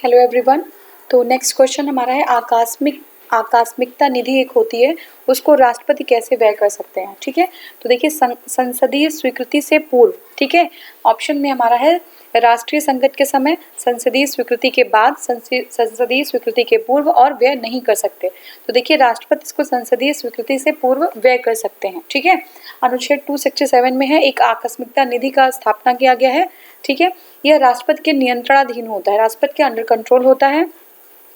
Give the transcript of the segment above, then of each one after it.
Hello everyone. तो next question हमारा है आकस्मिकता निधि एक होती है, उसको राष्ट्रपति कैसे व्यय कर सकते हैं। ठीक है, तो देखिए संसदीय स्वीकृति से पूर्व, ठीक है, ऑप्शन में हमारा है राष्ट्रीय संकट के समय, संसदीय स्वीकृति के बाद, संसदीय स्वीकृति के पूर्व और व्यय नहीं कर सकते। तो देखिए राष्ट्रपति इसको संसदीय स्वीकृति से पूर्व व्यय कर सकते हैं। ठीक है, अनुच्छेद 267 में है एक आकस्मिकता निधि का स्थापना किया गया है। ठीक है, यह राष्ट्रपति के नियंत्रणाधीन होता है, राष्ट्रपति के अंडर कंट्रोल होता है।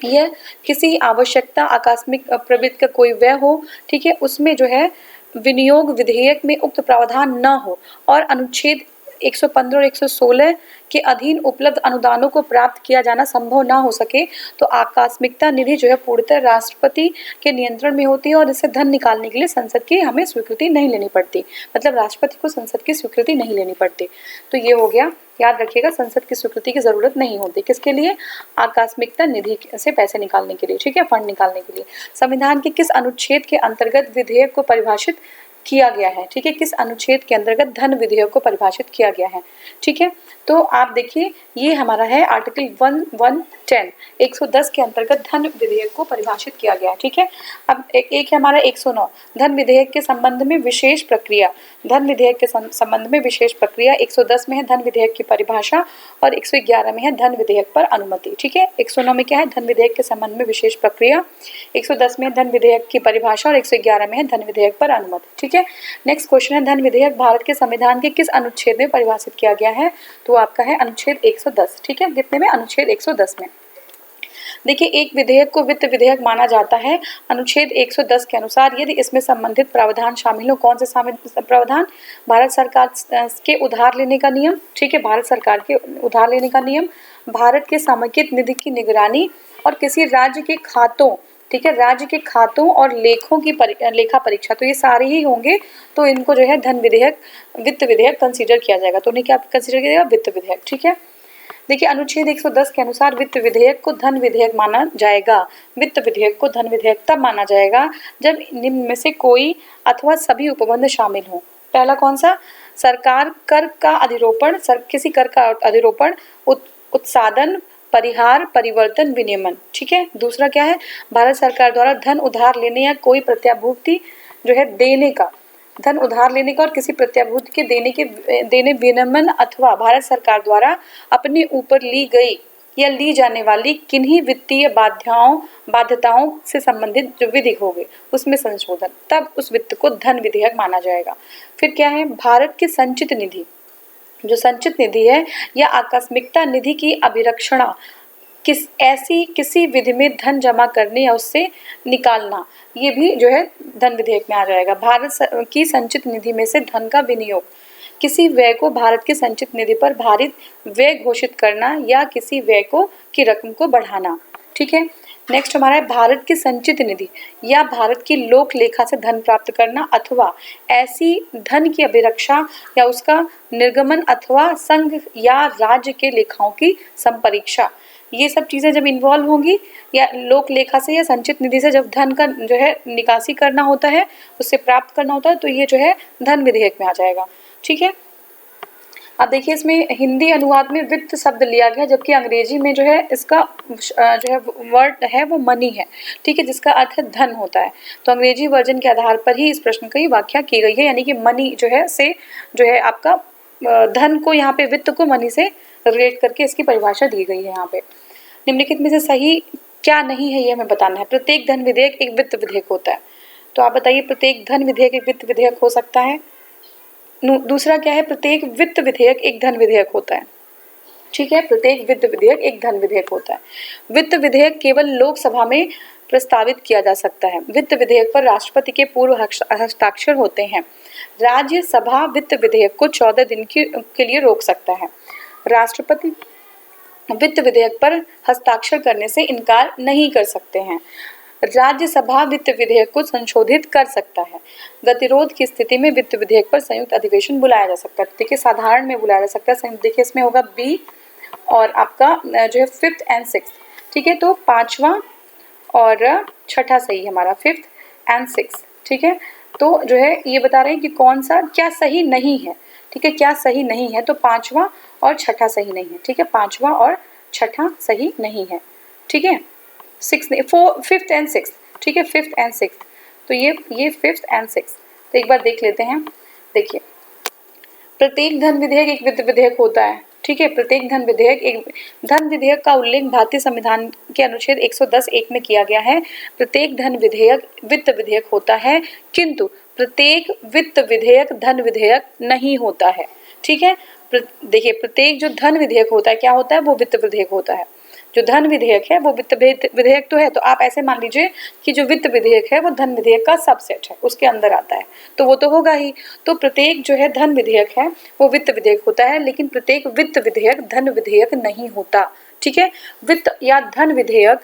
यह किसी आवश्यकता आकस्मिक प्रवृत्ति का कोई व्यय हो, ठीक है, उसमें जो है विनियोग विधेयक में उक्त प्रावधान न हो और अनुच्छेद 115 और 116 के अधीन उपलब्ध अनुदानों को प्राप्त किया जाना संभव ना हो सके, तो आकस्मिकता निधि जो है पूर्णतः राष्ट्रपति के नियंत्रण में होती है और इससे धन निकालने के लिए संसद की हमें स्वीकृति नहीं लेनी पड़ती, मतलब राष्ट्रपति को संसद की स्वीकृति नहीं लेनी पड़ती। तो ये हो गया, याद रखिएगा संसद की स्वीकृति की जरूरत नहीं होती। किसके लिए? आकस्मिकता निधि से पैसे निकालने के लिए, ठीक है, फंड निकालने के लिए। संविधान के किस अनुच्छेद के अंतर्गत विधेयक को परिभाषित किया गया है? ठीक है, किस अनुच्छेद के अंतर्गत धन विधेयक को परिभाषित किया गया है? ठीक है, तो आप देखिए ये हमारा है आर्टिकल 110 110 के अंतर्गत धन विधेयक को परिभाषित किया गया है। ठीक है, अब एक है हमारा 109 धन विधेयक के संबंध में विशेष प्रक्रिया। धन विधेयक के संबंध में विशेष प्रक्रिया 110 में है धन विधेयक की परिभाषा और 111 में है धन विधेयक पर अनुमति। ठीक है, 109 में क्या है? धन विधेयक के संबंध में विशेष प्रक्रिया, 110 में धन विधेयक की परिभाषा और 111 में है धन विधेयक पर अनुमति। ठीक है, नेक्स्ट क्वेश्चन है धन विधेयक भारत के संविधान के किस अनुच्छेद में परिभाषित किया गया है? तो आपका है अनुच्छेद 110। ठीक है, कितने में? अनुच्छेद 110 में। देखिए एक विधेयक को वित्त विधेयक माना जाता है अनुच्छेद 110 के अनुसार यदि इसमें संबंधित प्रावधान शामिल हो। कौन से शामिल प्रावधान? भारत सरकार के उधार लेने का नियम, ठीक है, भारत सरकार के उधार लेने का नियम, भारत के समेकित निधि की निगरानी और किसी राज्य के खातों, ठीक है, राज्य के खातों और लेखों की लेखा परीक्षा। तो ये सारे ही होंगे, तो इनको जो है धन विधेयक वित्त विधेयक कंसीडर किया जाएगा। तो उन्हें क्या कंसीडर किया जाएगा? वित्त विधेयक। ठीक है, देखिए अनुच्छेद 110 के अनुसार वित्त विधेयक को धन विधेयक माना जाएगा। वित्त विधेयक को धन विधेयक तब माना जाएगा जब निम्न में से कोई अथवा सभी उपबंध शामिल हो। पहला कौन सा? सरकार कर का अधिरोपण, किसी कर का अधिरोपण, उत्सादन, परिहार, परिवर्तन, विनियमन। ठीक है, दूसरा क्या है? भारत सरकार द्वारा धन उधार लेने या कोई प्रत्याभूति जो है देने का, धन उधार लेने का और किसी प्रत्याभूति के देने विनियमन अथवा भारत सरकार द्वारा अपने ऊपर ली गई या ली जाने वाली किन्हीं वित्तीय बाध्यताओं से संबंधित जो विधि होगी उसमें संशोधन, तब उस वित्त को धन विधेयक माना जाएगा। फिर क्या है? भारत की संचित निधि, जो संचित निधि है या आकस्मिकता निधि की अभिरक्षणा किसी विधि में धन जमा करने या उससे निकालना, ये भी जो है धन विधेयक में आ जाएगा। भारत की संचित निधि में से धन का विनियोग, किसी व्यय को भारत की संचित निधि पर भारित व्यय घोषित करना या किसी व्यय की रकम को बढ़ाना। ठीक है, नेक्स्ट हमारा है भारत की संचित निधि या भारत की लोक लेखा से धन प्राप्त करना अथवा ऐसी धन की अभिरक्षा या उसका निर्गमन अथवा संघ या राज्य के लेखाओं की संपरीक्षा। ये सब चीज़ें जब इन्वॉल्व होंगी या लोक लेखा से या संचित निधि से जब धन का जो है निकासी करना होता है, उससे प्राप्त करना होता है, तो ये जो है धन विधेयक में आ जाएगा। ठीक है, अब देखिए इसमें हिंदी अनुवाद में वित्त शब्द लिया गया, जबकि अंग्रेजी में जो है इसका जो है वर्ड है वो मनी है। ठीक है, जिसका अर्थ है धन होता है। तो अंग्रेजी वर्जन के आधार पर ही इस प्रश्न की व्याख्या की गई है, यानी कि मनी जो है से जो है आपका धन को यहाँ पे वित्त को मनी से रिलेट करके इसकी परिभाषा दी गई है। यहाँ पे निम्नलिखित में से सही क्या नहीं है ये हमें बताना है। प्रत्येक धन विधेयक एक वित्त विधेयक होता है। तो आप बताइए प्रत्येक धन विधेयक एक वित्त विधेयक हो सकता है? दूसरा क्या है? प्रत्येक वित्त विधेयक एक धन विधेयक होता है। ठीक है, प्रत्येक वित्त विधेयक एक धन विधेयक होता है। वित्त विधेयक केवल लोकसभा में प्रस्तावित किया जा सकता है। वित्त विधेयक पर राष्ट्रपति के पूर्व हस्ताक्षर होते हैं। राज्यसभा वित्त विधेयक को 14 दिन के लिए रोक सकता है। राष्ट्रपति वित्त विधेयक पर हस्ताक्षर करने से इनकार नहीं कर सकते हैं। राज्यसभा वित्त विधेयक को संशोधित कर सकता है। गतिरोध की स्थिति में वित्त विधेयक पर संयुक्त अधिवेशन बुलाया जा सकता है। देखिए साधारण में बुलाया जा सकता है। देखिए इसमें होगा बी और आपका जो है 5th and 6th। ठीक है, तो 5वां और छठा सही हमारा 5th and 6th। ठीक है, तो जो है ये बता रहे हैं कि कौन सा क्या सही नहीं है। ठीक है, क्या सही नहीं है? तो 5वां और छठा सही नहीं है। ठीक है, 5वां और छठा सही नहीं है, ठीक है। फिफ्थ एंड सिक्स, ठीक है, फिफ्थ एंड सिक्स, तो ये फिफ्थ एंड सिक्स। तो एक बार देख लेते हैं। देखिए, प्रत्येक धन विधेयक एक वित्त विधेयक होता है, ठीक है। प्रत्येक धन विधेयक का उल्लेख भारतीय संविधान के अनुच्छेद 110(1) में किया गया है। प्रत्येक धन विधेयक वित्त विधेयक होता है, किंतु प्रत्येक वित्त विधेयक धन विधेयक नहीं होता है, ठीक है। देखिए, प्रत्येक जो धन विधेयक होता है क्या होता है, वो वित्त विधेयक होता है। जो धन विधेयक है वो वित्त विधेयक तो है, तो आप ऐसे मान लीजिए कि जो वित्त विधेयक है वो धन विधेयक का सबसेट है, उसके अंदर आता है, तो वो तो होगा ही। तो प्रत्येक जो है धन विधेयक है वो वित्त विधेयक होता है, लेकिन प्रत्येक वित्त विधेयक धन विधेयक नहीं होता, ठीक है। वित्त या धन विधेयक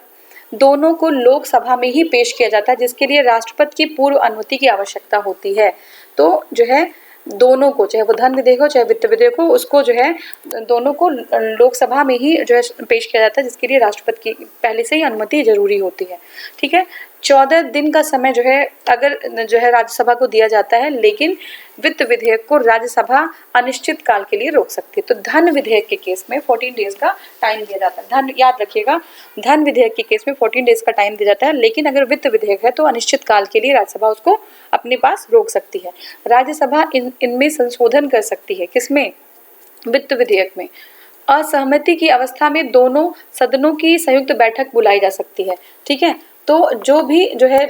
दोनों को लोकसभा में ही पेश किया जाता है, जिसके लिए राष्ट्रपति की पूर्व अनुमति की आवश्यकता होती है। तो जो है दोनों को, चाहे वो धन विधेयक हो चाहे वित्त विधेयक हो, उसको जो है दोनों को लोकसभा में ही जो है पेश किया जाता है, जिसके लिए राष्ट्रपति की पहले से ही अनुमति जरूरी होती है, ठीक है। 14 दिन का समय जो है अगर जो है राज्यसभा को दिया जाता है, लेकिन वित्त विधेयक को राज्यसभा अनिश्चित काल के लिए रोक सकती है। तो धन विधेयक के केस में 14 डेज का टाइम दिया जाता है। धन याद रखिएगा, धन विधेयक के केस में 14 डेज का टाइम दिया जाता है, लेकिन अगर वित्त विधेयक है तो अनिश्चित काल के लिए राज्यसभा उसको अपने पास रोक सकती है। राज्यसभा इनमें संशोधन कर सकती है, किसमें, वित्त विधेयक में। असहमति की अवस्था में दोनों सदनों की संयुक्त बैठक बुलाई जा सकती है, ठीक है। तो जो भी जो है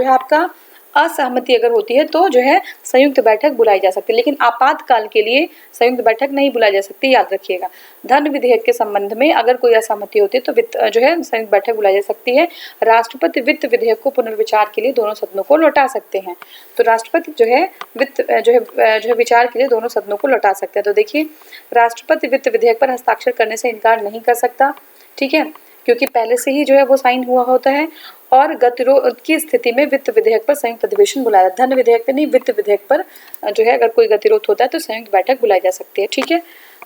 आपका असहमति अगर होती है तो जो है संयुक्त बैठक बुलाई जा सकती है, लेकिन आपातकाल के लिए संयुक्त बैठक नहीं बुलाई जा सकती, याद रखिएगा। धन विधेयक के संबंध में अगर कोई असहमति होती है तो जो है संयुक्त बैठक बुलाई जा सकती है। राष्ट्रपति वित्त विधेयक को पुनर्विचार के लिए दोनों सदनों को लौटा सकते हैं। तो राष्ट्रपति जो है विचार के लिए दोनों सदनों को लौटा सकते हैं। तो देखिए, राष्ट्रपति वित्त विधेयक पर हस्ताक्षर करने से इनकार नहीं कर सकता, ठीक है, क्योंकि पहले से ही जो है वो साइन हुआ होता है। और गतिरोध की स्थिति में वित्त विधेयक पर संयुक्त अधिवेशन बुलाया, धन विधेयक पर नहीं, वित्त विधेयक पर जो है अगर कोई गतिरोध होता है तो संयुक्त बैठक बुलाई जा सकती है, ठीक है।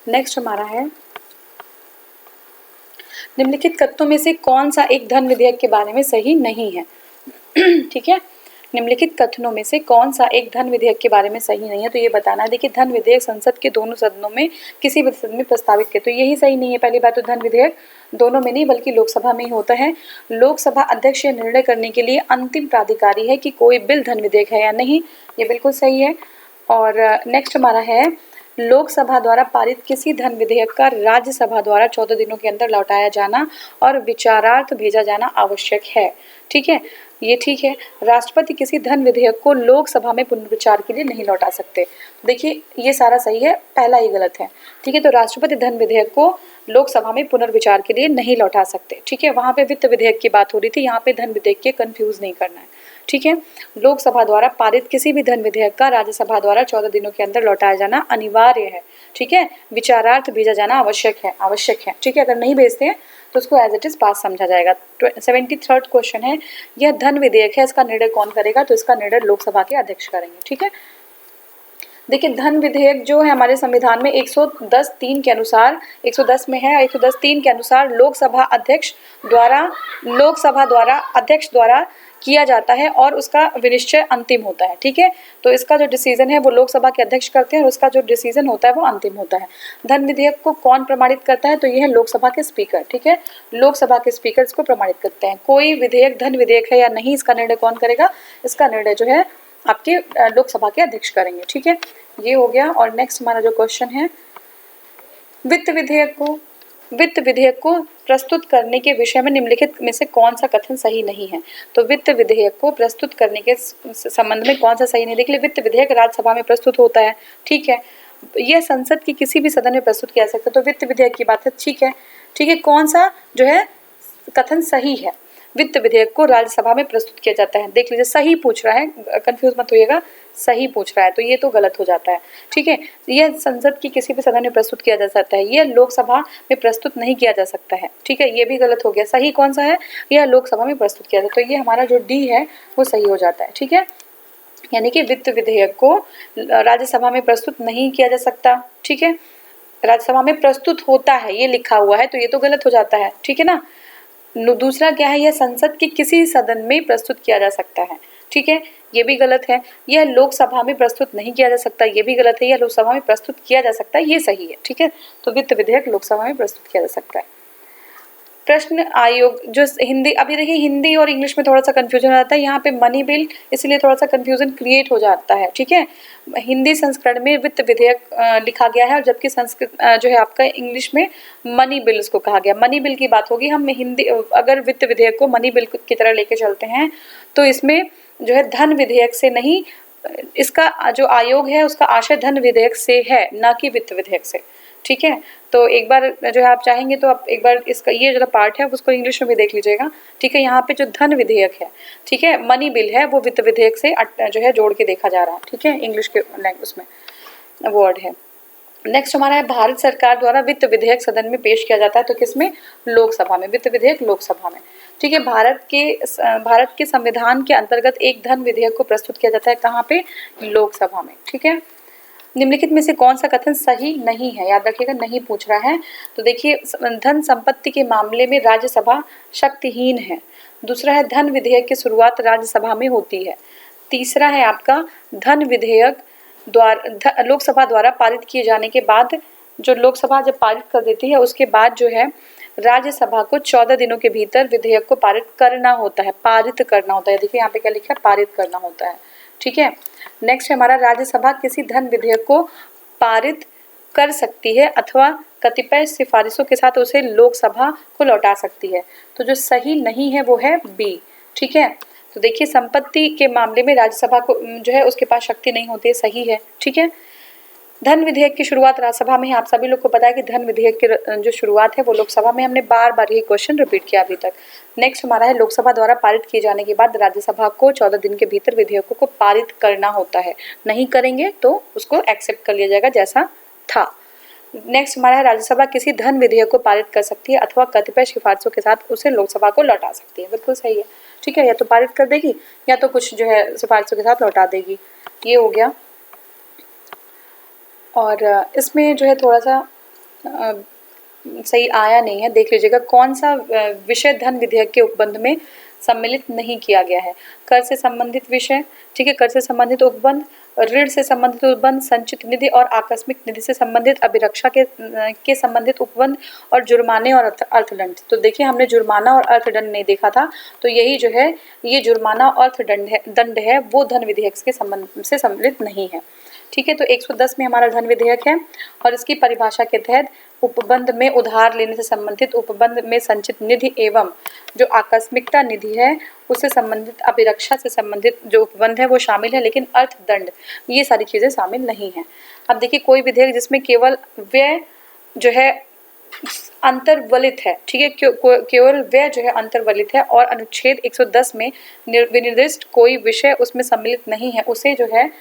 नेक्स्ट हमारा है, निम्नलिखित कथनों में से कौन सा एक धन विधेयक के बारे में सही नहीं है, ठीक है। निम्नलिखित कथनों में से कौन सा एक धन विधेयक के बारे में सही नहीं है, तो ये बताना है। देखिए, धन विधेयक संसद के दोनों सदनों में किसी भी सदन में प्रस्तावित किया, तो यही सही नहीं है। पहली बात तो धन विधेयक दोनों में नहीं बल्कि लोकसभा में ही होता है। लोकसभा अध्यक्ष यह निर्णय करने के लिए अंतिम प्राधिकारी है कि कोई बिल धन विधेयक है या नहीं, ये बिल्कुल सही है। और नेक्स्ट हमारा है, लोकसभा द्वारा पारित किसी धन विधेयक का राज्यसभा द्वारा 14 दिनों के अंदर लौटाया जाना और विचारार्थ भेजा जाना आवश्यक है, ठीक है, ये ठीक है। राष्ट्रपति किसी धन विधेयक को लोकसभा में पुनर्विचार के लिए नहीं लौटा सकते। देखिए, ये सारा सही है, पहला ही गलत है, ठीक है। तो राष्ट्रपति धन विधेयक को लोकसभा में पुनर्विचार के लिए नहीं लौटा सकते, ठीक है। वहां पे वित्त विधेयक की बात हो रही थी, यहाँ पे धन विधेयक के कंफ्यूज नहीं करना है, ठीक है। लोकसभा द्वारा पारित किसी भी धन विधेयक का राज्यसभा द्वारा 14 दिनों के अंदर लौटाया जाना अनिवार्य है, ठीक है। विचारार्थ भेजा जाना आवश्यक है, ठीक है। अगर नहीं भेजते हैं तो उसको एज इट इज पास समझा जाएगा। 73rd क्वेश्चन है, यह धन विधेयक है, इसका निर्णय कौन करेगा, तो इसका निर्णय लोकसभा के अध्यक्ष करेंगे, ठीक है। देखिए, धन विधेयक जो है हमारे संविधान में 110(3) के अनुसार, 110 में है, 110(3) के अनुसार लोकसभा अध्यक्ष द्वारा किया जाता है और उसका विनिश्चय अंतिम होता है, ठीक है। तो इसका जो डिसीजन है वो लोकसभा के अध्यक्ष करते हैं और उसका जो डिसीजन होता है वो अंतिम होता है। धन विधेयक को कौन प्रमाणित करता है, तो ये है लोकसभा के स्पीकर, ठीक है। लोकसभा के स्पीकर इसको प्रमाणित करते हैं। कोई विधेयक धन विधेयक है या नहीं, इसका निर्णय कौन करेगा, इसका निर्णय जो है आपके लोकसभा के अध्यक्ष करेंगे, ठीक है। ये हो गया। और नेक्स्ट हमारा जो क्वेश्चन है, वित्त विधेयक को प्रस्तुत करने के विषय में निम्नलिखित में से कौन सा कथन सही नहीं है। तो वित्त विधेयक को प्रस्तुत करने के संबंध में कौन सा सही नहीं, देखिए वित्त विधेयक राज्यसभा में प्रस्तुत होता है, ठीक है। यह संसद की किसी भी सदन में प्रस्तुत किया जा सकता है, तो वित्त विधेयक की बात है, ठीक है, ठीक है। कौन सा जो है कथन सही है, वित्त विधेयक को राज्यसभा में प्रस्तुत किया जाता है। देख लीजिए, सही पूछ रहा है, कंफ्यूज मत होइएगा, सही पूछ रहा है, तो ये तो गलत हो जाता है, ठीक है। यह संसद की किसी भी सदन में प्रस्तुत किया जा सकता है, यह लोकसभा में प्रस्तुत नहीं किया जा सकता है, ठीक है, ये भी गलत हो गया। सही कौन सा है, यह लोकसभा में प्रस्तुत किया जाता है, तो ये हमारा जो डी है वो सही हो जाता है, ठीक है। यानी कि वित्त विधेयक को राज्यसभा में प्रस्तुत नहीं किया जा सकता, ठीक है। राज्यसभा में प्रस्तुत होता है ये लिखा हुआ है, तो ये तो गलत हो जाता है, ठीक है ना। दूसरा क्या है, यह संसद के किसी सदन में प्रस्तुत किया जा सकता है, ठीक है, ये भी गलत है। यह लोकसभा में प्रस्तुत नहीं किया जा सकता, ये भी गलत है। यह लोकसभा में प्रस्तुत किया जा सकता है, ये सही है, ठीक है। तो वित्त विधेयक लोकसभा में प्रस्तुत किया जा सकता है। प्रश्न आयोग जो हिंदी, अभी देखिए हिंदी और इंग्लिश में थोड़ा सा कंफ्यूजन हो जाता है, यहाँ पे मनी बिल इसलिए थोड़ा सा कंफ्यूजन क्रिएट हो जाता है, ठीक है। हिंदी संस्करण में वित्त विधेयक लिखा गया है और जबकि संस्कृत जो है आपका इंग्लिश में मनी बिल उसको कहा गया। मनी बिल की बात होगी, हम हिंदी अगर वित्त विधेयक को मनी बिल की तरह लेके चलते हैं तो इसमें जो है धन विधेयक से नहीं, इसका जो आयोग है उसका आशय धन विधेयक से है, ना कि वित्त विधेयक से, ठीक है। तो एक बार जो है आप चाहेंगे तो आप एक बार इसका ये जो पार्ट है उसको इंग्लिश में भी देख लीजिएगा, ठीक है। यहाँ पे जो धन विधेयक है, ठीक है, मनी बिल है, वो वित्त विधेयक से जो है जोड़ के देखा जा रहा है, ठीक है, इंग्लिश के लैंग्वेज में वर्ड है। नेक्स्ट हमारा है भारत सरकार द्वारा वित्त विधेयक सदन में पेश किया जाता है, तो किसमें? लोकसभा में। वित्त विधेयक लोकसभा में, ठीक है। भारत के संविधान के अंतर्गत एक धन विधेयक को प्रस्तुत किया जाता है, कहाँ पे? लोकसभा में, ठीक है। निम्नलिखित में से कौन सा कथन सही नहीं है? याद रखिएगा, नहीं पूछ रहा है। तो देखिए, धन संपत्ति के मामले में राज्यसभा शक्तिहीन है। दूसरा है धन विधेयक की शुरुआत राज्यसभा में होती है। तीसरा है आपका धन विधेयक लोकसभा द्वारा पारित किए जाने के बाद, जो लोकसभा जब पारित कर देती है उसके बाद जो है राज्यसभा को 14 दिनों के भीतर विधेयक को पारित करना होता है। देखिए यहाँ पे क्या लिखा है? पारित करना होता है, ठीक है। नेक्स्ट है हमारा राज्यसभा किसी धन विधेयक को पारित कर सकती है अथवा कतिपय सिफारिशों के साथ उसे लोकसभा को लौटा सकती है। तो जो सही नहीं है वो है बी, ठीक है। तो देखिए, संपत्ति के मामले में राज्यसभा को जो है उसके पास शक्ति नहीं होती है, सही है, ठीक है। धन विधेयक की शुरुआत राज्यसभा में है। आप सभी लोग को पता है कि धन विधेयक की जो शुरुआत है वो लोकसभा में। हमने बार बार ये क्वेश्चन रिपीट किया अभी तक। नेक्स्ट हमारा है लोकसभा द्वारा पारित किए जाने के बाद राज्यसभा को 14 दिन के भीतर विधेयकों को पारित करना होता है। नहीं करेंगे तो उसको एक्सेप्ट कर लिया जाएगा जैसा था। नेक्स्ट हमारा है राज्यसभा किसी धन विधेयक को पारित कर सकती है अथवा कतिपय सिफारिशों के साथ उसे लोकसभा को लौटा सकती है। बिल्कुल सही है, ठीक है। या तो पारित कर देगी या तो कुछ जो है सिफारिशों के साथ लौटा देगी। ये हो गया। और इसमें जो है थोड़ा सा सही आया नहीं है, देख लीजिएगा कौन सा विषय धन विधेयक के उपबंध में सम्मिलित नहीं किया गया है। कर से संबंधित विषय, ठीक है, कर से संबंधित उपबंध, ऋण से संबंधित उपबंध, संचित निधि और आकस्मिक निधि से संबंधित अभिरक्षा के संबंधित उपबंध, और जुर्माने और अर्थदंड। तो देखिए, हमने जुर्माना और अर्थदंड नहीं देखा था, तो यही जो है ये जुर्माना और दंड है वो धन विधेयक के संबंध से सम्मिलित नहीं है, ठीक है। तो 110 में हमारा धन विधेयक है और इसकी परिभाषा के तहत उपबंध में उधार लेने से संबंधित उपबंध में संचित निधि एवं जो आकस्मिकता निधि है उससे संबंधित अभिरक्षा से संबंधित जो उपबंध है वो शामिल है, लेकिन अर्थदंड ये सारी चीजें शामिल नहीं है। अब देखिए, कोई विधेयक जिसमें केवल व्यय जो है अंतर्वलित है, ठीक है, केवल व्यय जो है अंतर्वलित है और अनुच्छेद 110 में विनिर्दिष्ट कोई विषय उसमें सम्मिलित नहीं है, उसे जो है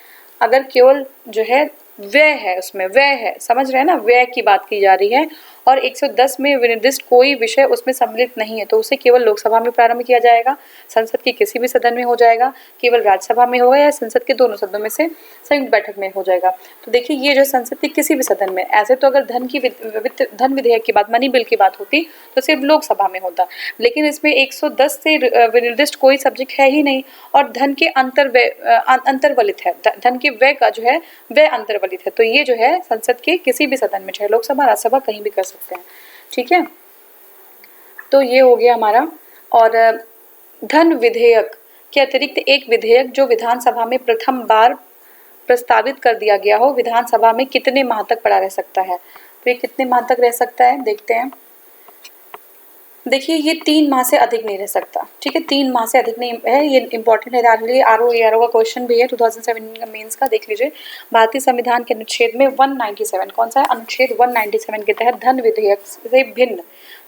अगर केवल जो है व्यय है, उसमें व्यय है, समझ रहे हैं ना, व्यय की बात की जा रही है, और 110 में विनिर्दिष्ट कोई विषय उसमें सम्मिलित नहीं है, तो उसे केवल लोकसभा में प्रारंभ किया जाएगा, संसद के किसी भी सदन में हो जाएगा, केवल राज्यसभा में होगा या संसद के दोनों सदनों में से संयुक्त बैठक में हो जाएगा। तो देखिए, ये जो संसद के किसी भी सदन में, ऐसे तो अगर धन विधेयक की बात, मनी बिल की बात होती तो सिर्फ लोकसभा में होता, लेकिन इसमें 110 से विनिर्दिष्ट कोई सब्जेक्ट है ही नहीं, और धन के अंतर्वलित है, धन के व्यय का जो है व्यय अंतर्वलित है, तो ये जो है संसद के किसी भी सदन में, चाहे लोकसभा राज्यसभा कहीं भी कर सकते हैं, ठीक है। तो ये हो गया हमारा। और धन विधेयक के अतिरिक्त एक विधेयक जो विधानसभा में प्रथम बार प्रस्तावित कर दिया गया हो, विधानसभा में कितने माह तक पड़ा रह सकता है? तो ये कितने माह तक रह सकता है, देखते हैं। देखिए, ये 3 माह से अधिक नहीं रह सकता, ठीक है, 3 माह से अधिक नहीं है। ये इंपॉर्टेंट है, आरओ का क्वेश्चन भी है 2017 का मेंस का, देख लीजिए। भारतीय संविधान के अनुच्छेद में 197, कौन सा है? अनुच्छेद 197 के तहत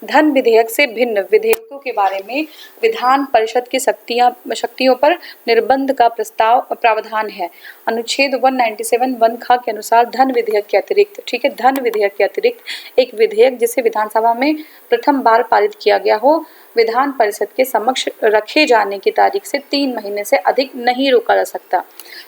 धन विधेयक से भिन्न विधेयकों के बारे में विधान परिषद की शक्तियों पर निर्बंध का प्रावधान है। अनुच्छेद 197 वन ख के अनुसार धन विधेयक के अतिरिक्त, ठीक है, धन विधेयक के अतिरिक्त एक विधेयक जिसे विधानसभा में प्रथम बार पारित किया गया हो, विधान परिषद के समक्ष रखे जाने की तारीख से 3 महीने से अधिक नहीं रोका जा सकता।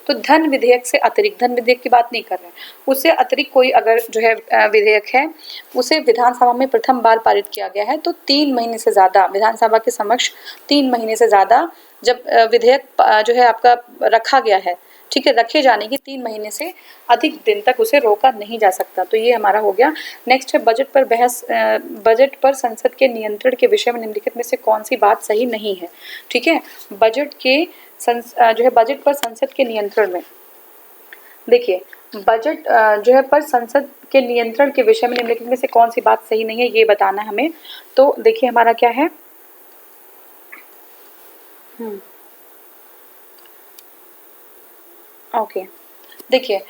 तो धन विधेयक से अतिरिक्त, धन विधेयक की बात नहीं कर रहे हैं, उससे अतिरिक्त कोई अगर जो है विधेयक है, उसे विधानसभा में प्रथम बार पारित किया गया है, तो 3 महीने से ज़्यादा विधानसभा के समक्ष 3 महीने से ज़्यादा जब विधेयक जो है आपका रखा गया है, ठीक है, रखे जाने की 3 महीने से अधिक दिन तक उसे रोका नहीं जा सकता। तो ये हमारा हो गया। नेक्स्ट है बजट पर बहस। बजट पर संसद के नियंत्रण के विषय में निम्नलिखित में से कौन सी बात सही नहीं है। ठीक है, बजट के जो है बजट पर संसद के नियंत्रण में, देखिए बजट जो है पर संसद के नियंत्रण के विषय में निम्नलिखित में से कौन सी बात सही नहीं है, ये बताना है हमें। तो देखिए हमारा क्या है, ओके देखिए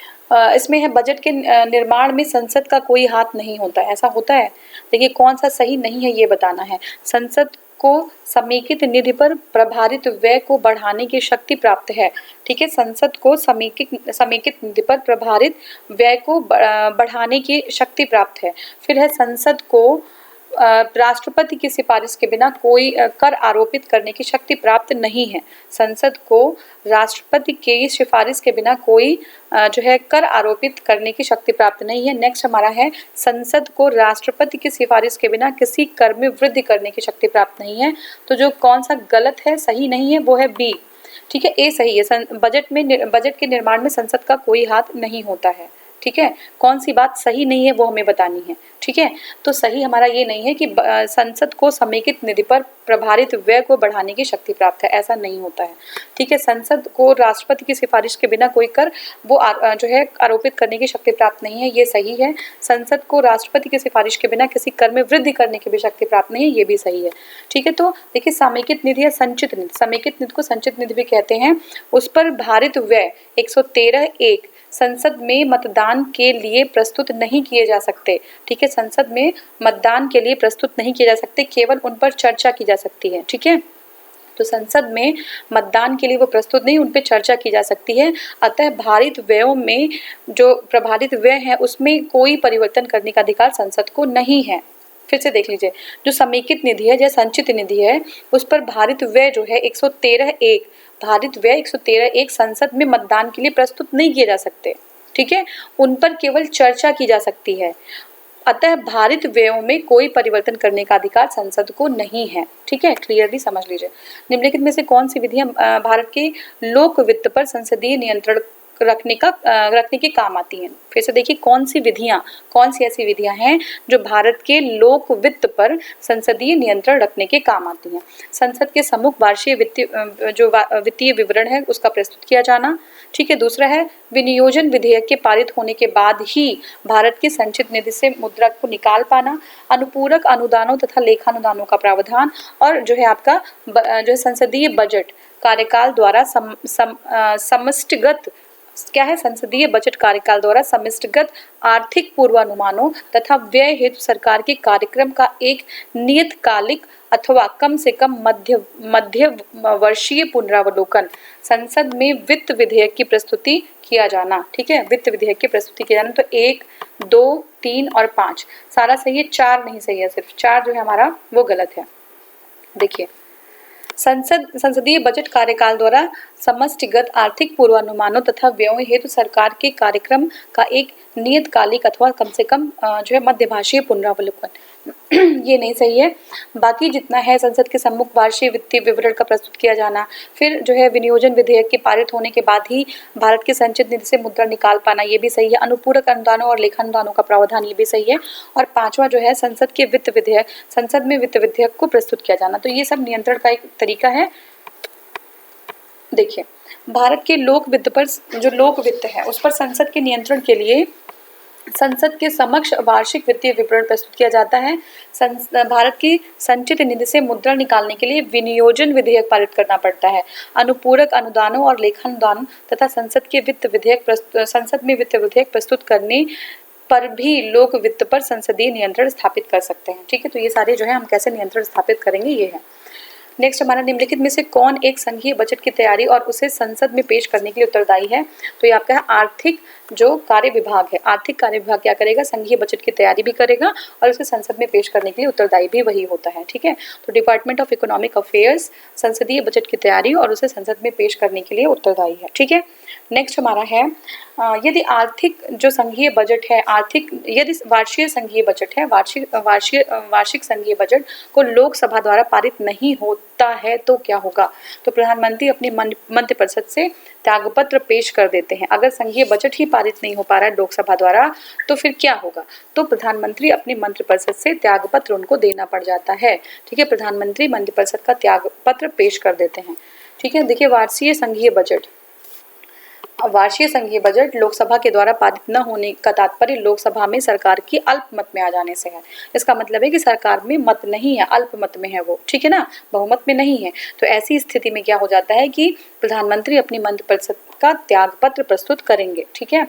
इसमें है बजट के निर्माण में संसद का कोई हाथ नहीं होता है, ऐसा होता है। देखिए कौन सा सही नहीं है ये बताना है। संसद को समेकित निधि पर प्रभारित व्यय को बढ़ाने की शक्ति प्राप्त है। ठीक है, संसद को समेकित निधि पर प्रभारित व्यय को बढ़ाने की शक्ति प्राप्त है। फिर है संसद को राष्ट्रपति की सिफारिश के बिना कोई कर आरोपित करने की शक्ति प्राप्त नहीं है। संसद को राष्ट्रपति की सिफारिश के बिना कोई जो है कर आरोपित करने की शक्ति प्राप्त नहीं है। नेक्स्ट हमारा है संसद को राष्ट्रपति की सिफारिश के बिना किसी कर में वृद्धि करने की शक्ति प्राप्त नहीं है। तो जो कौन सा गलत है, सही नहीं है, वो है बी। ठीक है, ए सही है। बजट के निर्माण में संसद का कोई हाथ नहीं होता है। ठीक है, कौन सी बात सही नहीं है वो हमें बतानी है। ठीक है, तो सही हमारा ये नहीं है कि संसद को समेकित निधि पर प्रभारित व्यय को बढ़ाने की शक्ति प्राप्त है, ऐसा नहीं होता है। ठीक है, संसद को राष्ट्रपति की सिफारिश के बिना कोई कर वो जो है आरोपित करने की शक्ति प्राप्त नहीं है, ये सही है। संसद को राष्ट्रपति की सिफारिश के बिना किसी कर में वृद्धि करने की भी शक्ति प्राप्त नहीं है, ये भी सही है। ठीक है, तो देखिए समेकित निधि या संचित निधि, समेकित निधि को संचित निधि भी कहते हैं, उस पर भारित व्यय 113(1) संसद में मतदान के लिए प्रस्तुत नहीं किए जा सकते। ठीक है, संसद में मतदान के लिए प्रस्तुत नहीं किए जा सकते, केवल उन पर चर्चा की जा सकती है। ठीक है, तो संसद में मतदान के लिए वो प्रस्तुत नहीं, उन पर चर्चा की जा सकती है। अतः भारित व्ययों में जो प्रभारित व्यय है उसमें कोई परिवर्तन करने का अधिकार संसद को नहीं है। फिर से देख लीजिए, जो समेकित निधि है या संचित निधि है उस पर भारित व्यय जो है 113(1) भारित व्यय 113(1) संसद में मतदान के लिए प्रस्तुत नहीं किए जा सकते। ठीक है, उन पर केवल चर्चा की जा सकती है। अतः भारित व्ययों में कोई परिवर्तन करने का अधिकार संसद को नहीं है। ठीक है, क्लियरली समझ लीजिए। निम्नलिखित में से कौन सी विधियां भारत के लोक वित्त पर संसदीय नियंत्रण रखने के काम आती हैं। फिर से देखिए कौन सी ऐसी विधियां हैं जो भारत के लोक वित्त पर संसदीय नियंत्रण रखने के काम आती हैं। संसद के सम्मुख वार्षिक वित्तीय विवरण है उसका प्रस्तुत किया जाना। ठीक है, दूसरा है विनियोजन विधेयक के पारित होने के बाद ही भारत की संचित निधि से मुद्रा को निकाल पाना, अनुपूरक अनुदानों तथा लेखानुदानों का प्रावधान, और जो है आपका जो है संसदीय बजट कार्यकाल द्वारा समष्टिगत क्या है, संसदीय बजट कार्यकाल द्वारा समष्टिगत आर्थिक पूर्वानुमानों तथा व्यय हेतु सरकार के कार्यक्रम का एक नियतकालिक अथवा कम से कम मध्य वर्षीय पुनरावलोकन, संसद में वित्त विधेयक की प्रस्तुति किया जाना। ठीक है, वित्त विधेयक की प्रस्तुति किया जाना। तो 1, 2, 3 और 5 सारा सही है, 4 नहीं सही है, सिर्फ 4 जो है हमारा वो गलत है। देखिए संसदीय बजट कार्यकाल द्वारा समष्टिगत आर्थिक पूर्वानुमानों तथा व्ययों हेतु सरकार के कार्यक्रम का एक नियतकालिक अथवा कम से कम जो है मध्यभाषीय पुनरावलोकन ये नहीं सही है। बाकी जितना है संसद के सम्मुख वार्षिक वित्तीय विवरण का प्रस्तुत किया जाना, फिर जो है विनियोजन विधेयक के पारित होने के बाद ही भारत के संचित निधि से मुद्रा निकाल पाना, ये भी सही है। अनुपूरक अनुदानों और लेखानुदानों का प्रावधान, ये भी सही है। और 5वां जो है संसद में वित्त विधेयक को प्रस्तुत किया जाना। तो ये सब नियंत्रण का एक तरीका है। देखिए भारत के लोक वित्त पर जो लोक वित्त है उस पर संसद के नियंत्रण के लिए संसद के समक्ष वार्षिक वित्तीय विवरण प्रस्तुत किया जाता है। भारत की संचित निधि से मुद्रा निकालने के लिए विनियोजन विधेयक पारित करना पड़ता है। अनुपूरक अनुदानों और लेखानुदान तथा संसद में वित्त विधेयक प्रस्तुत करने पर भी लोक वित्त पर संसदीय नियंत्रण स्थापित कर सकते हैं। ठीक है, तो ये सारे जो है हम कैसे नियंत्रण स्थापित करेंगे ये है। नेक्स्ट हमारा निम्नलिखित में से कौन एक संघीय बजट की तैयारी और उसे संसद में पेश करने के लिए उत्तरदायी है। तो ये आपका है आर्थिक जो कार्य विभाग है। आर्थिक कार्य विभाग क्या करेगा, संघीय बजट की तैयारी भी करेगा और उसे संसद में पेश करने के लिए उत्तरदायी भी वही होता है। ठीक है, तो डिपार्टमेंट ऑफ इकोनॉमिक अफेयर्स संसदीय बजट की तैयारी और उसे संसद में पेश करने के लिए उत्तरदायी है। ठीक है। नेक्स्ट हमारा है यदि आर्थिक जो संघीय बजट है, यदि वार्षिक संघीय बजट है, वार्षिक संघीय बजट को लोकसभा द्वारा पारित नहीं होता है तो क्या होगा? तो प्रधानमंत्री अपनी मंत्रिपरिषद से त्यागपत्र पेश कर देते हैं। अगर संघीय बजट ही पारित नहीं हो पा रहा है लोकसभा द्वारा तो फिर क्या होगा? तो प्रधानमंत्री अपनी मंत्रिपरिषद से त्यागपत्र उनको देना पड़ जाता है। ठीक है, प्रधानमंत्री मंत्रिपरिषद का त्यागपत्र पेश कर देते हैं। ठीक है, देखिए वार्षिक संघीय बजट लोकसभा के द्वारा पारित न होने का तात्पर्य लोकसभा में सरकार की अल्पमत में आ जाने से है। इसका मतलब है कि सरकार में मत नहीं है, अल्पमत में है वो, ठीक है ना, बहुमत में नहीं है। तो ऐसी स्थिति में क्या हो जाता है कि प्रधानमंत्री अपनी मंत्रिपरिषद का त्यागपत्र प्रस्तुत करेंगे। ठीक है,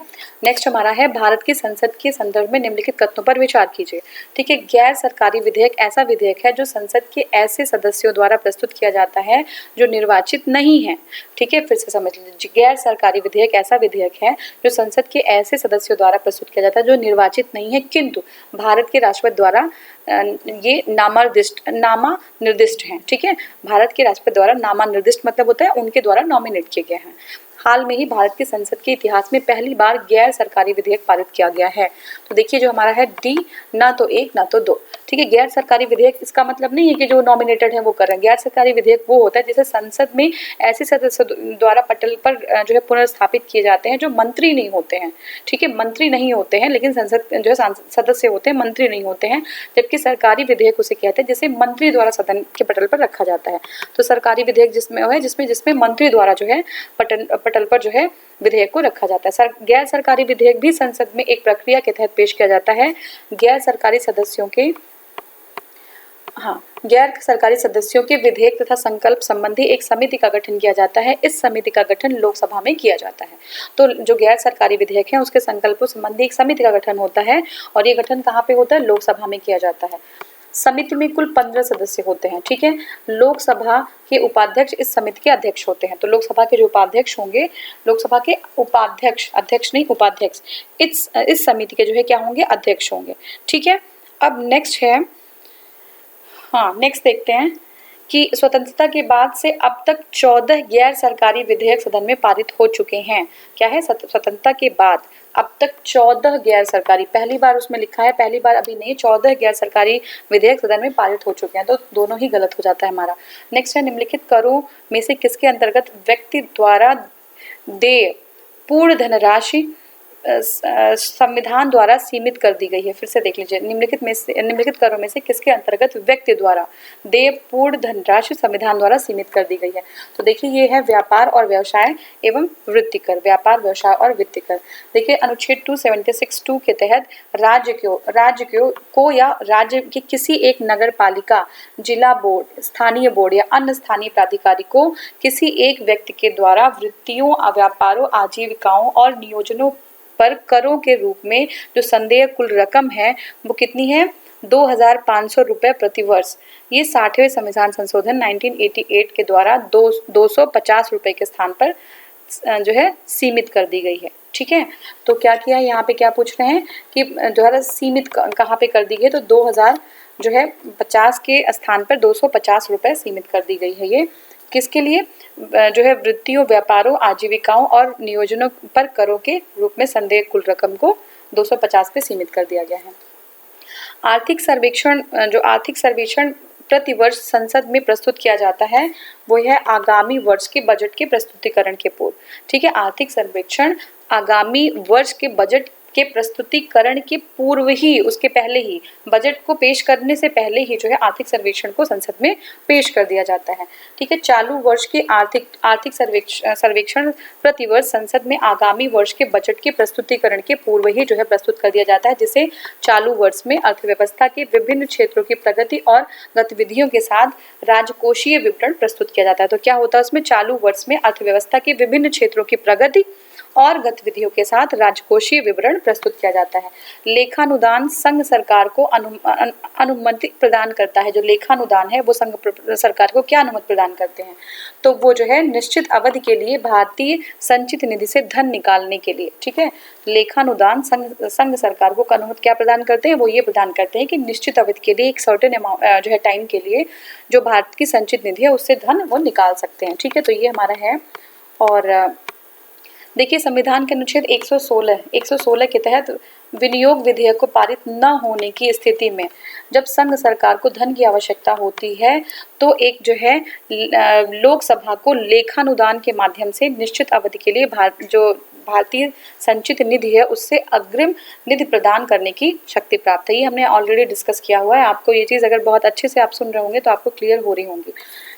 नेक्स्ट हमारा है भारत की संसद के संदर्भ में निम्नलिखित कथनों पर विचार कीजिए। ठीक है, गैर सरकारी विधेयक ऐसा विधेयक है जो संसद के ऐसे सदस्यों द्वारा प्रस्तुत किया जाता है जो निर्वाचित नहीं है। ठीक है, फिर से समझ लीजिए, गैर सरकारी विधेयक ऐसा विधेयक है जो संसद के ऐसे सदस्यों द्वारा प्रस्तुत किया जाता है जो निर्वाचित नहीं है किंतु भारत के राष्ट्रपति द्वारा ये नामानिर्दिष्ट हैं। ठीक है, भारत के राष्ट्रपति द्वारा नामानिर्दिष्ट मतलब होता है उनके द्वारा नॉमिनेट किए गए हैं। हाल में ही भारत की संसद के इतिहास में पहली बार गैर सरकारी विधेयक पारित किया गया है। तो देखिए जो हमारा है डी, ना तो एक ना तो दो। ठीक है, गैर सरकारी विधेयक इसका मतलब नहीं है कि जो नॉमिनेटेड है वो कर रहे हैं। गैर सरकारी विधेयक वो होता है जिसे संसद में ऐसे सदस्य द्वारा पटल पर जो है पुनर्स्थापित किए जाते हैं जो मंत्री नहीं होते हैं। ठीक है, मंत्री नहीं होते हैं लेकिन संसद जो है सदस्य होते हैं, मंत्री नहीं होते हैं। जबकि सरकारी विधेयक उसे कहते हैं जिसे मंत्री द्वारा सदन के पटल पर रखा जाता है। तो सरकारी विधेयक जिसमें मंत्री द्वारा जो है पटल पर जो है विधेयक को रखा जाता है। गैर सरकारी विधेयक भी संसद में एक प्रक्रिया के तहत पेश किया जाता है। गैर सरकारी सदस्यों के विधेयक तथा संकल्प संबंधी एक समिति का गठन किया जाता है। इस समिति का गठन लोकसभा में किया जाता है। तो जो गैर सरकारी विधेयक है उसके संकल्पों संबंधी एक समिति का गठन होता है और ये गठन कहाँ पे होता है? लोकसभा में किया जाता है। समिति में कुल 15 सदस्य होते हैं। ठीक है, लोकसभा के उपाध्यक्ष इस समिति के अध्यक्ष होते हैं। तो लोकसभा के जो उपाध्यक्ष होंगे, लोकसभा के अध्यक्ष नहीं उपाध्यक्ष इस समिति के जो है क्या होंगे? अध्यक्ष होंगे। ठीक है, अब नेक्स्ट देखते हैं कि स्वतंत्रता के बाद से अब तक 14 गैर सरकारी विधेयक सदन में पारित हो चुके हैं। क्या है? स्वतंत्रता के बाद अब तक 14 गैर सरकारी, पहली बार उसमें लिखा है, पहली बार अभी नहीं, 14 गैर सरकारी विधेयक सदन में पारित हो चुके हैं। तो दोनों ही गलत हो जाता है हमारा। नेक्स्ट है निम्नलिखित करों में से किसके अंतर्गत व्यक्ति द्वारा देय पूर्ण धनराशि संविधान द्वारा सीमित कर दी गई है? फिर से देख लीजिए, निम्नलिखित करों में से किसके अंतर्गत व्यक्ति द्वारा देय पूर्ण धनराशि संविधान द्वारा सीमित कर दी गई है? तो देखिए ये है व्यापार और व्यवसाय एवं वृत्ति कर। व्यापार, व्यवसाय और वृत्ति कर। देखिए अनुच्छेद 276(2) के तहत राज्य को या राज्य की किसी एक नगर पालिका, जिला बोर्ड, स्थानीय बोर्ड या अन्य स्थानीय प्राधिकारी को किसी एक व्यक्ति के द्वारा वृत्तियों, व्यापारों, आजीविकाओं और नियोजनों पर करों के रूप में जो संदेय कुल रकम है वो कितनी है? 2,500 रुपये प्रति वर्ष। ये 60वें संविधान संशोधन 1988 के द्वारा 250 रुपये के स्थान पर जो है सीमित कर दी गई है। ठीक है, तो क्या किया यहाँ पे, क्या पूछ रहे हैं कि जो है सीमित कहाँ पे कर दी गई? तो 2050 के स्थान पर 250 रुपये सीमित कर दी गई है। ये किसके लिए? जो है वृत्तियों, व्यापारों, आजीविकाओं और नियोजनों पर करों के रूप में संदेय कुल रकम को 250 पे सीमित कर दिया गया है। आर्थिक सर्वेक्षण प्रति वर्ष संसद में प्रस्तुत किया जाता है वो है आगामी वर्ष के बजट के प्रस्तुतिकरण के पूर्व। ठीक है, आर्थिक सर्वेक्षण आगामी वर्ष के बजट के प्रस्तुतिकरण के पूर्व ही, उसके पहले ही, बजट को पेश करने से पहले ही जो है आर्थिक सर्वेक्षण को संसद में पेश कर दिया जाता है। ठीक है, चालू वर्ष के आर्थिक सर्वेक्षण प्रतिवर्ष संसद में आगामी वर्ष के बजट के प्रस्तुतिकरण के पूर्व ही जो है प्रस्तुत कर दिया जाता है, जिसे चालू वर्ष में अर्थव्यवस्था के विभिन्न क्षेत्रों की प्रगति और गतिविधियों के साथ राजकोषीय विवरण प्रस्तुत किया जाता है। तो क्या होता है उसमें? चालू वर्ष में अर्थव्यवस्था के विभिन्न क्षेत्रों की प्रगति और गतिविधियों के साथ राजकोषीय विवरण प्रस्तुत किया जाता है। लेखानुदान संघ सरकार को अनुमति प्रदान करता है। जो लेखानुदान है वो संघ सरकार को क्या अनुमति प्रदान करते हैं? तो वो जो है निश्चित अवधि के लिए भारतीय संचित निधि से धन निकालने के लिए। ठीक है, लेखानुदान संघ सरकार को अनुमति क्या प्रदान करते हैं? वो ये प्रदान करते हैं कि निश्चित अवधि के लिए एक सर्टेन अमाउंट जो है टाइम के लिए जो भारत की संचित निधि है उससे धन वो निकाल सकते हैं। ठीक है, तो ये हमारा है। और देखिए संविधान के अनुच्छेद 116 के तहत विनियोग विधेयक को पारित न होने की स्थिति में जब संघ सरकार को धन की आवश्यकता होती है तो एक जो है लोकसभा को लेखानुदान के माध्यम से निश्चित अवधि के लिए भारतीय संचित निधि है उससे अग्रिम निधि प्रदान करने की शक्ति प्राप्त है। ये हमने ऑलरेडी डिस्कस किया हुआ है। आपको ये चीज़ अगर बहुत अच्छे से आप सुन रहे होंगे तो आपको क्लियर हो रही होंगी।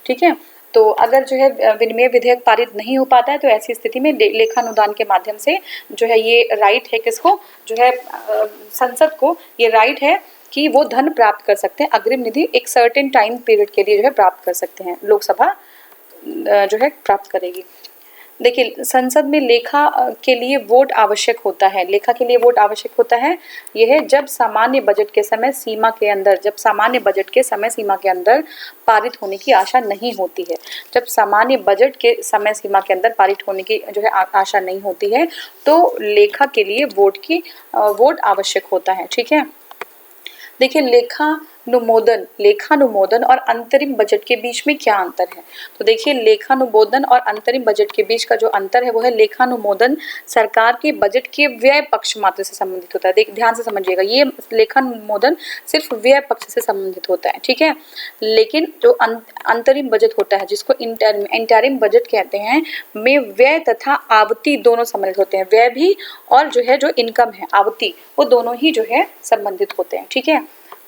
ठीक है, तो अगर जो है विनिमय विधेयक पारित नहीं हो पाता है तो ऐसी स्थिति में लेखानुदान के माध्यम से जो है ये राइट है किसको, जो है संसद को ये राइट है कि वो धन प्राप्त कर सकते हैं, अग्रिम निधि एक सर्टेन टाइम पीरियड के लिए जो है प्राप्त कर सकते हैं, लोकसभा जो है प्राप्त करेगी। देखिए संसद में लेखा के लिए वोट आवश्यक होता है, लेखा के लिए वोट आवश्यक होता है यह है जब सामान्य बजट के समय सीमा के अंदर पारित होने की आशा नहीं होती है। जब सामान्य बजट के समय सीमा के अंदर पारित होने की जो है आशा नहीं होती है तो लेखा के लिए वोट आवश्यक होता है। ठीक है, देखिए लेखानुमोदन और अंतरिम बजट के बीच में क्या अंतर है। तो देखिए लेखानुमोदन और अंतरिम बजट के बीच का जो अंतर है वो है लेखानुमोदन सरकार के बजट के व्यय पक्ष मात्र से संबंधित होता है। ध्यान से समझिएगा, ये लेखानुमोदन सिर्फ व्यय पक्ष से संबंधित होता है। ठीक है, लेकिन जो अंतरिम बजट होता है जिसको इंटरिम बजट कहते हैं में व्यय तथा आवती दोनों सम्मिलित होते हैं। व्यय भी और जो है जो इनकम है आवती वो दोनों ही जो है संबंधित होते हैं। ठीक है,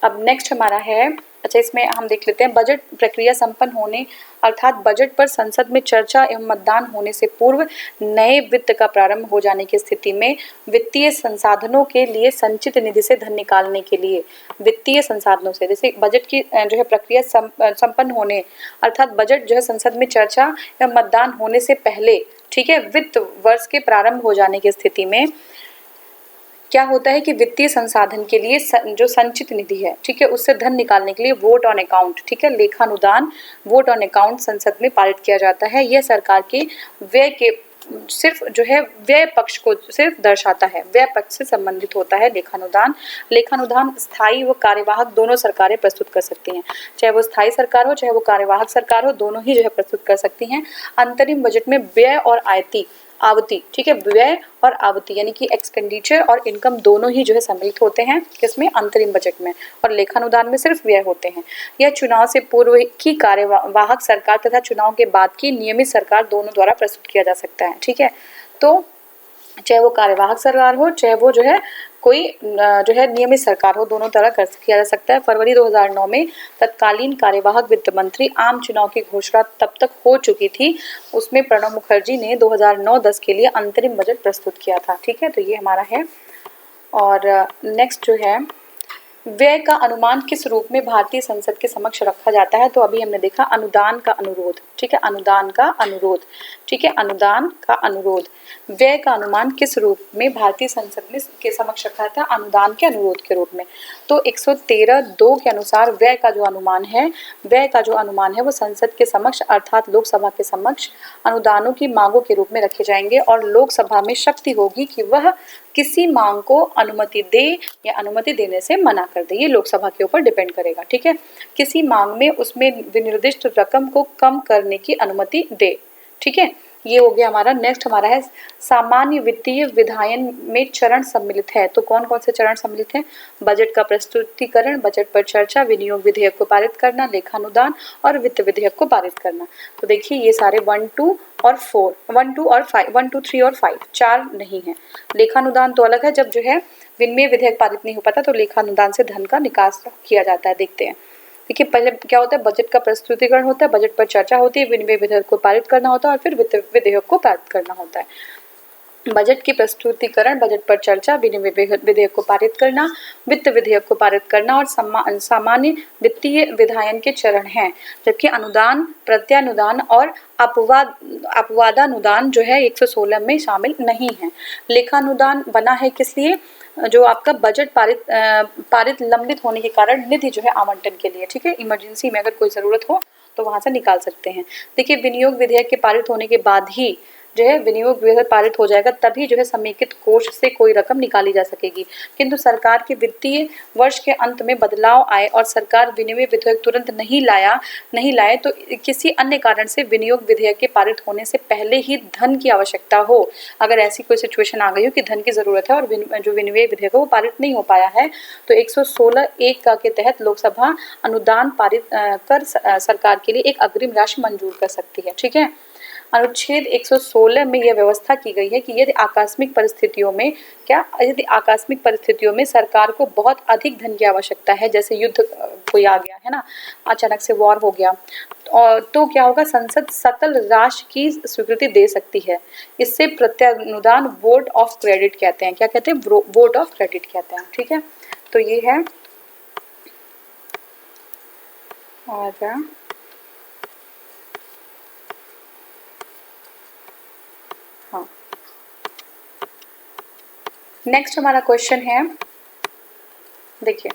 अब नेक्स्ट हमारा है, अच्छा इसमें हम देख लेते हैं बजट प्रक्रिया संपन्न होने अर्थात बजट पर संसद में चर्चा एवं मतदान होने से पूर्व नए वित्त का प्रारंभ हो जाने की स्थिति में वित्तीय संसाधनों के लिए संचित निधि से धन निकालने के लिए वित्तीय संसाधनों से, जैसे बजट की जो है प्रक्रिया संपन्न होने अर्थात बजट जो है संसद में चर्चा एवं मतदान होने से पहले, ठीक है, वित्त वर्ष के प्रारंभ हो जाने की स्थिति में क्या होता है कि वित्तीय संसाधन के लिए जो संचित निधि है, ठीक है, उससे धन निकालने के लिए वोट ऑन अकाउंट, ठीक है, लेखानुदान वोट ऑन अकाउंट संसद में पारित किया जाता है। यह सरकार के व्यय के सिर्फ जो है व्यय पक्ष को सिर्फ दर्शाता है, व्यय पक्ष से संबंधित होता है लेखानुदान स्थायी व कार्यवाहक दोनों सरकारें प्रस्तुत कर सकती हैं, चाहे वो स्थायी सरकार हो चाहे वो कार्यवाहक सरकार हो, दोनों ही जो है प्रस्तुत कर सकती हैं। अंतरिम बजट में व्यय और आवती, ठीक है, व्यय और आवती यानी कि एक्सपेंडिचर और इनकम दोनों ही जो है सम्मिलित होते हैं किसमें, अंतरिम बजट में, और लेखानुदान में सिर्फ व्यय होते हैं। यह चुनाव से पूर्व की कार्यवाहक सरकार तथा चुनाव के बाद की नियमित सरकार दोनों द्वारा प्रस्तुत किया जा सकता है। ठीक है, तो चाहे वो कार्यवाहक सरकार हो चाहे वो जो है कोई जो है नियमित सरकार हो, दोनों तरह कर किया जा सकता है। फरवरी 2009 में तत्कालीन कार्यवाहक वित्त मंत्री आम चुनाव की घोषणा तब तक हो चुकी थी, उसमें प्रणब मुखर्जी ने 2009-10 के लिए अंतरिम बजट प्रस्तुत किया था। ठीक है, तो ये हमारा है। और नेक्स्ट जो है व्यय का अनुमान किस रूप में भारतीय संसद के समक्ष रखा जाता है। तो अभी हमने देखा अनुदान का अनुरोध, ठीक है, अनुदान का अनुरोध, ठीक है, अनुदान का अनुरोध। व्यय का अनुमान किस रूप में भारतीय संसद में के समक्ष रखा था, अनुदान के अनुरोध के रूप में। तो 113(2) के अनुसार व्यय का जो अनुमान है वो संसद के समक्ष अर्थात लोकसभा के समक्ष अनुदानों की मांगों के रूप में रखे जाएंगे और लोकसभा में शक्ति होगी कि वह किसी मांग को अनुमति दे या अनुमति देने से मना कर दे। ये लोकसभा के ऊपर डिपेंड करेगा। ठीक है, किसी मांग में उसमें विनिर्दिष्ट रकम को कम करने की अनुमति दे। ठीक है, ये हो गया हमारा। नेक्स्ट हमारा है सामान्य वित्तीय विधायन में चरण सम्मिलित है। तो कौन कौन से चरण सम्मिलित हैं, बजट का प्रस्तुतिकरण, बजट पर चर्चा, विनियोग विधेयक को पारित करना, लेखानुदान और वित्त विधेयक को पारित करना। तो देखिए ये सारे 1, 2 और 3 और 5 4 नहीं है। लेखानुदान तो अलग है, जब जो है विनिमय विधेयक पारित नहीं हो पाता तो लेखानुदान से धन का निकास किया जाता है। देखते हैं, देखिए पहले क्या होता है, बजट का प्रस्तुतिकरण होता है, बजट पर चर्चा होती है, विनिमय विधेयक को पारित करना होता है और फिर वित्त विधेयक को पारित करना होता है। बजट की प्रस्तुतिकरण, बजट पर चर्चा, विनिमय विधेयक को पारित करना, वित्त विधेयक को पारित करना और सामान्य वित्तीय विधायन के चरण हैं। जबकि अनुदान, प्रत्यानुदान और अपवादानुदान जो है 116 में शामिल नहीं है। लेखानुदान बना है किस लिए, जो आपका बजट पारित लंबित होने के कारण निधि जो है आवंटन के लिए। ठीक है, इमरजेंसी में अगर कोई ज़रूरत हो तो वहाँ से निकाल सकते हैं। देखिए विनियोग विधेयक के पारित होने के बाद ही जो है विनियोग विधेयक पारित हो जाएगा तभी जो है समेकित कोष से कोई रकम निकाली जा सकेगी। किंतु सरकार के वित्तीय वर्ष के अंत में बदलाव आए और सरकार विनिमय विधेयक तुरंत नहीं लाए तो किसी अन्य कारण से विनियोग विधेयक के पारित होने से पहले ही धन की आवश्यकता हो, अगर ऐसी कोई सिचुएशन आ गई हो कि धन की जरूरत है और जो विनिमय विधेयक है वो पारित नहीं हो पाया है, तो 116(1) के तहत लोकसभा अनुदान पारित कर सरकार के लिए एक अग्रिम राशि मंजूर कर सकती है। ठीक है, अनुच्छेद 116 में यह व्यवस्था की गई है कि यदि आकस्मिक परिस्थितियों में सरकार को बहुत अधिक धन की आवश्यकता है, जैसे युद्ध कोई आ गया है ना, अचानक से वॉर हो गया, और तो क्या होगा, संसद सकल राशि की स्वीकृति दे सकती है। इससे प्रत्यानुदान वोट ऑफ क्रेडिट कहते हैं। क्या कहते हैं? वोट ऑफ क्रेडिट कहते हैं। ठीक है, तो ये है और हाँ, नेक्स्ट हमारा क्वेश्चन है, देखिए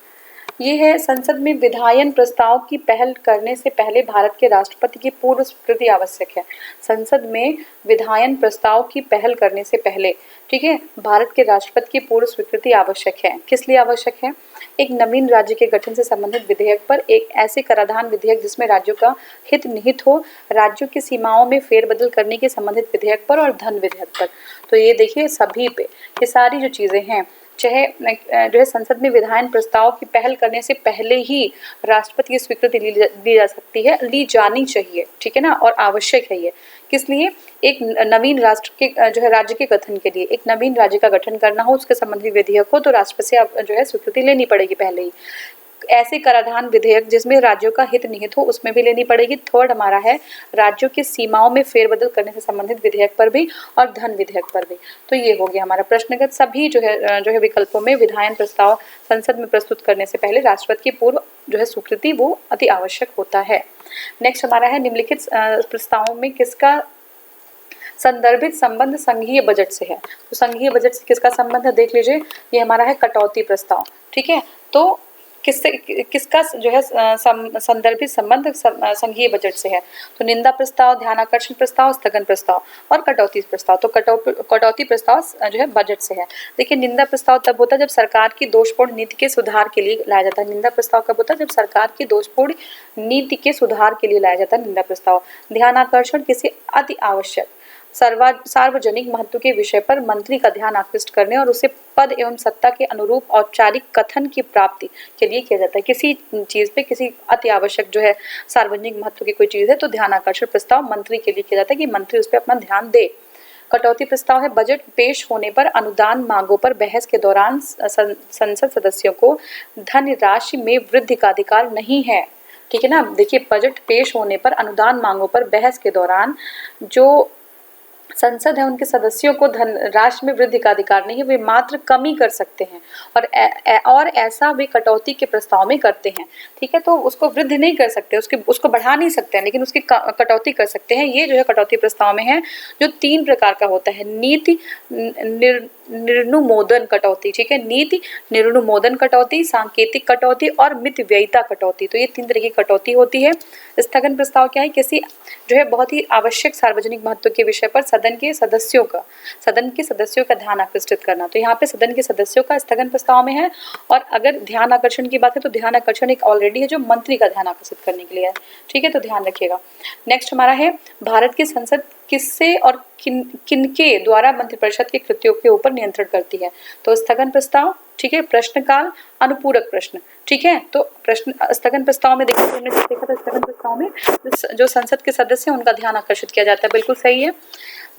ये है, संसद में विधायन प्रस्ताव की पहल करने से पहले भारत के राष्ट्रपति की पूर्व स्वीकृति आवश्यक है। संसद में विधायन प्रस्ताव की पहल करने से पहले, ठीक है, भारत के राष्ट्रपति की पूर्व स्वीकृति आवश्यक है। किस लिए आवश्यक है? एक नवीन राज्य के गठन से संबंधित विधेयक पर, एक ऐसे कराधान विधेयक जिसमें राज्यों का हित निहित हो, राज्यों की सीमाओं में फेरबदल करने के संबंधित विधेयक पर और धन विधेयक पर। तो ये देखिए सभी पे ये सारी जो चीजें हैं, चाहे जो है संसद में विधायन प्रस्ताव की पहल करने से पहले ही राष्ट्रपति की स्वीकृति ली जा सकती है, ली जानी चाहिए। ठीक है ना, और आवश्यक है ये। किस लिए? एक नवीन राष्ट्र के जो है राज्य के गठन के लिए, एक नवीन राज्य का गठन करना हो, उसके संबंधी विधेयक हो, तो राष्ट्रपति से जो है स्वीकृति लेनी पड़ेगी पहले ही। ऐसे कराधान विधेयक जिसमें राज्यों का हित निहित हो, उसमें भी लेनी पड़ेगी। थर्ड हमारा है राज्यों की सीमाओं में फेरबदल करने से संबंधित विधेयक पर भी और धन विधेयक पर भी। तो ये हो गया हमारा प्रश्नगत। सभी जो है विकल्पों में विधायन प्रस्ताव संसद में प्रस्तुत करने से पहले राष्ट्रपति की पूर्व जो है स्वीकृति वो अति आवश्यक होता है। नेक्स्ट हमारा है, निम्नलिखित प्रस्तावों में किसका संदर्भित संबंध संघीय बजट से है? तो संघीय बजट से किसका संबंध है देख लीजिए, ये हमारा है कटौती प्रस्ताव। ठीक है, तो किसका जो है संदर्भित संबंध संघीय बजट से है? तो निंदा प्रस्ताव, ध्यानाकर्षण प्रस्ताव, स्थगन प्रस्ताव और कटौती प्रस्ताव। तो कटौती प्रस्ताव जो है बजट से है। देखिए निंदा प्रस्ताव तब होता है जब सरकार की दोषपूर्ण नीति के सुधार के लिए लाया जाता है। निंदा प्रस्ताव कब होता है? जब सरकार की दोषपूर्ण नीति के सुधार के लिए लाया जाता है निंदा प्रस्ताव। ध्यानाकर्षण किसी अति आवश्यक सार्वजनिक महत्व के विषय पर मंत्री का ध्यान आकृष्ट करने और उसे पद एवं सत्ता के अनुरूप औपचारिक कथन की प्राप्ति के लिए किया जाता है। किसी चीज पे, किसी अति आवश्यक जो है सार्वजनिक महत्व की कोई चीज है, तो ध्यान आकर्षण प्रस्ताव मंत्री के लिए किया जाता है कि मंत्री उस पर अपना ध्यान दे। कटौती प्रस्ताव है, बजट पेश होने पर अनुदान मांगों पर बहस के दौरान संसद सदस्यों को धन राशि में वृद्धि का अधिकार नहीं है। ठीक है ना, देखिए बजट पेश होने पर अनुदान मांगों पर बहस के दौरान जो संसद है उनके सदस्यों को धन राशि में वृद्धि का अधिकार नहीं है, वे मात्र कमी कर सकते हैं और ऐसा वे कटौती के प्रस्ताव में करते हैं। ठीक है, तो उसको वृद्धि नहीं कर सकते, उसको बढ़ा नहीं सकते हैं, लेकिन उसकी कटौती कर सकते हैं। ये जो है कटौती प्रस्ताव में है, जो 3 प्रकार का होता है। नीति निर्नुमोदन कटौती, ठीक है, नीति निर्नुमोदन कटौती, सांकेतिक कटौती और मितव्ययिता कटौती। तो ये 3 तरह की कटौती होती है। स्थगन प्रस्ताव क्या है? किसी जो है बहुत ही आवश्यक सार्वजनिक महत्व के विषय पर सदन के सदस्यों का ध्यान आकर्षित करना। तो यहाँ पे सदन के सदस्यों का स्थगन प्रस्ताव में है। और अगर ध्यान आकर्षण की बात है तो ध्यान आकर्षण एक ऑलरेडी है जो मंत्री का ध्यान आकर्षित करने के लिए है। ठीक है, तो ध्यान रखिएगा। नेक्स्ट हमारा है, भारत की संसद किससे और किनके द्वारा मंत्रिपरिषद के कृत्यों के ऊपर नियंत्रण करती है? तो स्थगन प्रस्ताव, ठीक है, प्रश्नकाल, अनुपूरक प्रश्न। ठीक है, तो प्रश्न स्थगन प्रस्ताव में देखिए, हमने देखा था स्थगन प्रस्ताव में जो संसद के सदस्य हैं उनका ध्यान आकर्षित किया जाता है, बिल्कुल सही है।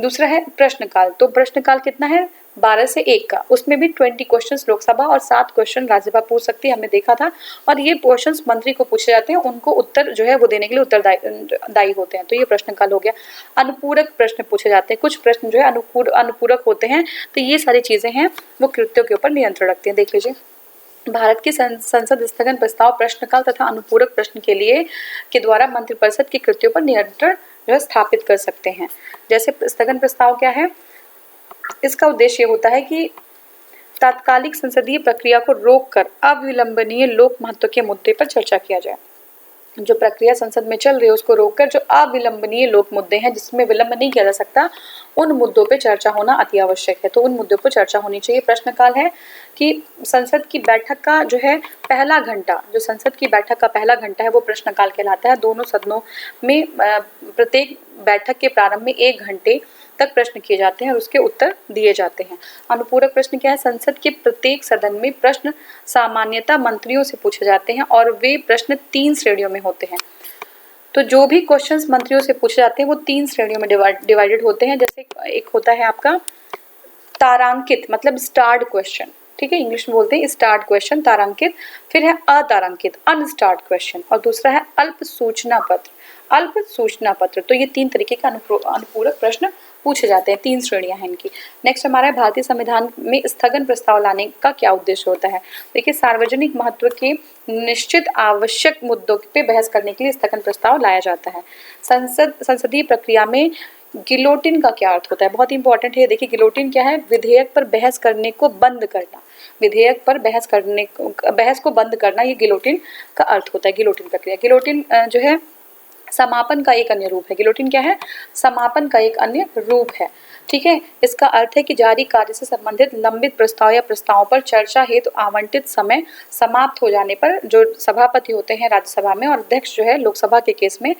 दूसरा है प्रश्नकाल। तो प्रश्नकाल कितना है? 12 से 1 का। उसमें भी 20 क्वेश्चंस लोकसभा और 7 क्वेश्चन राज्यसभा पूछ सकती है, हमने देखा था। और ये क्वेश्चंस मंत्री को पूछे जाते हैं, उनको उत्तर जो है वो देने के लिए उत्तरदायी होते हैं। तो ये प्रश्नकाल हो गया। अनुपूरक प्रश्न पूछे जाते हैं, कुछ प्रश्न जो है अनुपूरक होते हैं। तो ये सारी चीजें हैं वो कृत्यों के ऊपर नियंत्रण रखती हैं। देख लीजिए, भारत की संसद स्थगन प्रस्ताव, प्रश्नकाल तथा अनुपूरक प्रश्न के द्वारा मंत्रिपरिषद के कृत्यों पर नियंत्रण जो है स्थापित कर सकते हैं। जैसे स्थगन प्रस्ताव क्या है? इसका उद्देश्य होता है कि तात्कालिक संसदीय प्रक्रिया को रोककर अविलंबनीय लोक महत्व के मुद्दे पर चर्चा किया जाए। जो प्रक्रिया संसद में चल रही है उसको रोककर जो अविलंबनीय लोक मुद्दे हैं जिसमें विलंब नहीं किया जा सकता, उन मुद्दों पे चर्चा होना अति आवश्यक है। तो उन मुद्दों पर चर्चा होनी चाहिए। प्रश्नकाल है कि संसद की बैठक का जो है पहला घंटा, जो संसद की बैठक का पहला घंटा है वो प्रश्नकाल कहलाता है। दोनों सदनों में प्रत्येक बैठक के प्रारंभ में 1 घंटे तक प्रश्न किए जाते हैं और उसके उत्तर दिए जाते हैं। अनुपूरक प्रश्न क्या है? संसद के प्रत्येक सदन में प्रश्न सामान्यतः मंत्रियों से पूछे जाते हैं और वे प्रश्न 3 श्रेणियों में होते हैं। तो जो भी क्वेश्चंस मंत्रियों से पूछे जाते हैं वो 3 श्रेणियों में डिवाइडेड होते हैं। जैसे एक होता है आपका तारांकित, मतलब स्टार्ड क्वेश्चन, ठीक है, इंग्लिश में बोलते हैं स्टार्ड क्वेश्चन, तारांकित। फिर है अतारांकित, अनस्टार्ड क्वेश्चन, और दूसरा है अल्प सूचना पत्र, अल्प सूचना पत्र। तो ये 3 तरीके का अनुपूरक प्रश्न पूछे जाते हैं, 3 श्रेणियां हैं इनकी। नेक्स्ट हमारा है भारतीय संविधान में स्थगन प्रस्ताव लाने का क्या उद्देश्य होता है? देखिए, सार्वजनिक महत्व के निश्चित आवश्यक मुद्दों पे बहस करने के लिए स्थगन प्रस्ताव लाया जाता है। संसदीय प्रक्रिया में गिलोटिन का क्या अर्थ होता है? बहुत इंपॉर्टेंट है। देखिए, गिलोटिन क्या है? विधेयक पर बहस करने को बंद करना, विधेयक पर बहस को बंद करना, ये गिलोटिन का अर्थ होता है। गिलोटिन प्रक्रिया, गिलोटिन जो है समापन का एक अन्य रूप है। गिलोटिन क्या है? समापन का एक अन्य रूप है, ठीक है। इसका अर्थ है कि जारी कार्य से संबंधित लंबित प्रस्ताव या प्रस्तावों पर चर्चा हेतु आवंटित समय समाप्त हो जाने पर जो सभापति होते हैं राज्यसभा में और अध्यक्ष जो है लोकसभा के केस में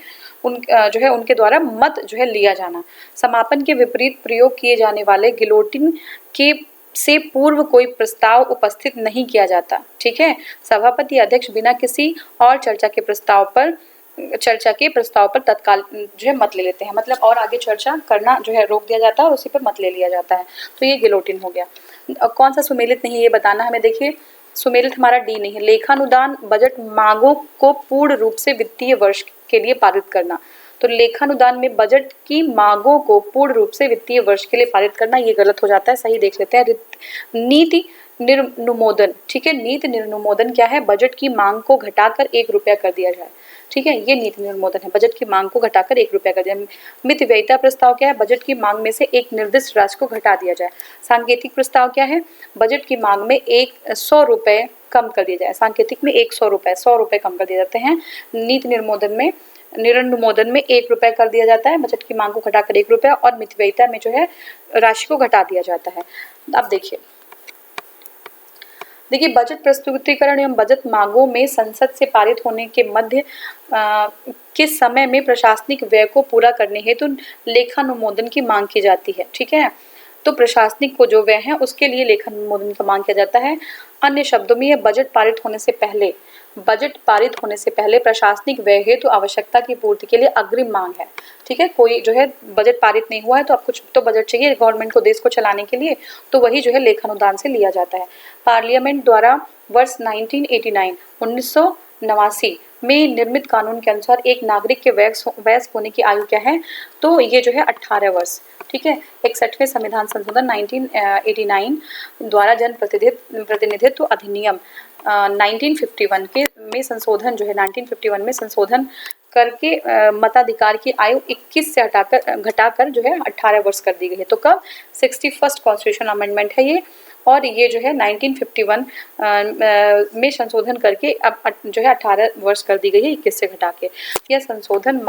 जो है उनके द्वारा मत जो है लिया जाना। समापन के विपरीत प्रयोग किए जाने वाले गिलोटिन के से पूर्व कोई प्रस्ताव उपस्थित नहीं किया जाता, ठीक है। सभापति अध्यक्ष बिना किसी और चर्चा के प्रस्ताव पर तत्काल जो है मत ले लेते हैं, मतलब और आगे चर्चा करना जो है रोक दिया जाता है और उसी पर मत ले लिया जाता है। तो ये गिलोटिन हो गया। कौन सा सुमेलित नहीं है ये बताना हमें। देखिए, सुमेलित हमारा डी नहीं है। लेखानुदान बजट मांगों को पूर्ण रूप से वित्तीय वर्ष के लिए पारित करना। तो लेखानुदान में बजट की मांगों को पूर्ण रूप से वित्तीय वर्ष के लिए पारित करना, ये गलत हो जाता है। सही देख लेते हैं। नीति निर्नुमोदन, ठीक है। नीति निर्नुमोदन क्या है? बजट की मांग को घटाकर 1 रुपया कर दिया जाए, ठीक है, ये नीति निर्नुमोदन है। बजट की मांग को घटाकर 1 रुपया कर दिया। मितव्ययिता प्रस्ताव क्या है? बजट की मांग में से एक निर्दिष्ट राशि को घटा दिया जाए। सांकेतिक प्रस्ताव क्या है? बजट की मांग में 100 रुपए कम कर दिया जाए। सांकेतिक में 100 रुपए कम कर दिए जाते हैं। नीति निर्नुमोदन में 1 रुपया कर दिया जाता है, बजट की मांग को घटाकर 1 रुपया, और मितव्ययिता में जो है राशि को घटा दिया जाता है। अब देखिए बजट प्रस्तुतिकरण एवं बजट मांगों में संसद से पारित होने के मध्य के समय में प्रशासनिक व्यय को पूरा करने हेतु लेखानुमोदन की मांग की जाती है, ठीक है। तो प्रशासनिक को जो व्यय है उसके लिए लेखानुमोदन का मांग किया जाता है। अन्य शब्दों में यह बजट पारित होने से पहले प्रशासनिक व्यय हेतु आवश्यकता की पूर्ति के लिए अग्रिम मांग है, ठीक है। कोई जो है बजट पारित नहीं हुआ है तो अब कुछ तो बजट चाहिए गवर्नमेंट को, देश को चलाने के लिए, तो वही जो है लेखानुदान से लिया जाता है। पार्लियामेंट द्वारा वर्ष 1989 में निर्मित कानून के अनुसार एक नागरिक के वयस्क होने की आयु क्या है? तो ये जो है 18 वर्ष, ठीक है। 61वें संविधान संशोधन 1989 द्वारा जन प्रतिनिधित्व अधिनियम 1951 में संशोधन जो है 1951 में संशोधन करके मताधिकार की आयु 21 से घटाकर जो है 18 वर्ष कर दी गई है। तो कब? 61st कॉन्स्टिट्यूशन अमेंडमेंट है ये, और ये जो है 1951 में संशोधन करके अब जो है 18 वर्ष कर दी गई है 21 से घटा के। यह संशोधन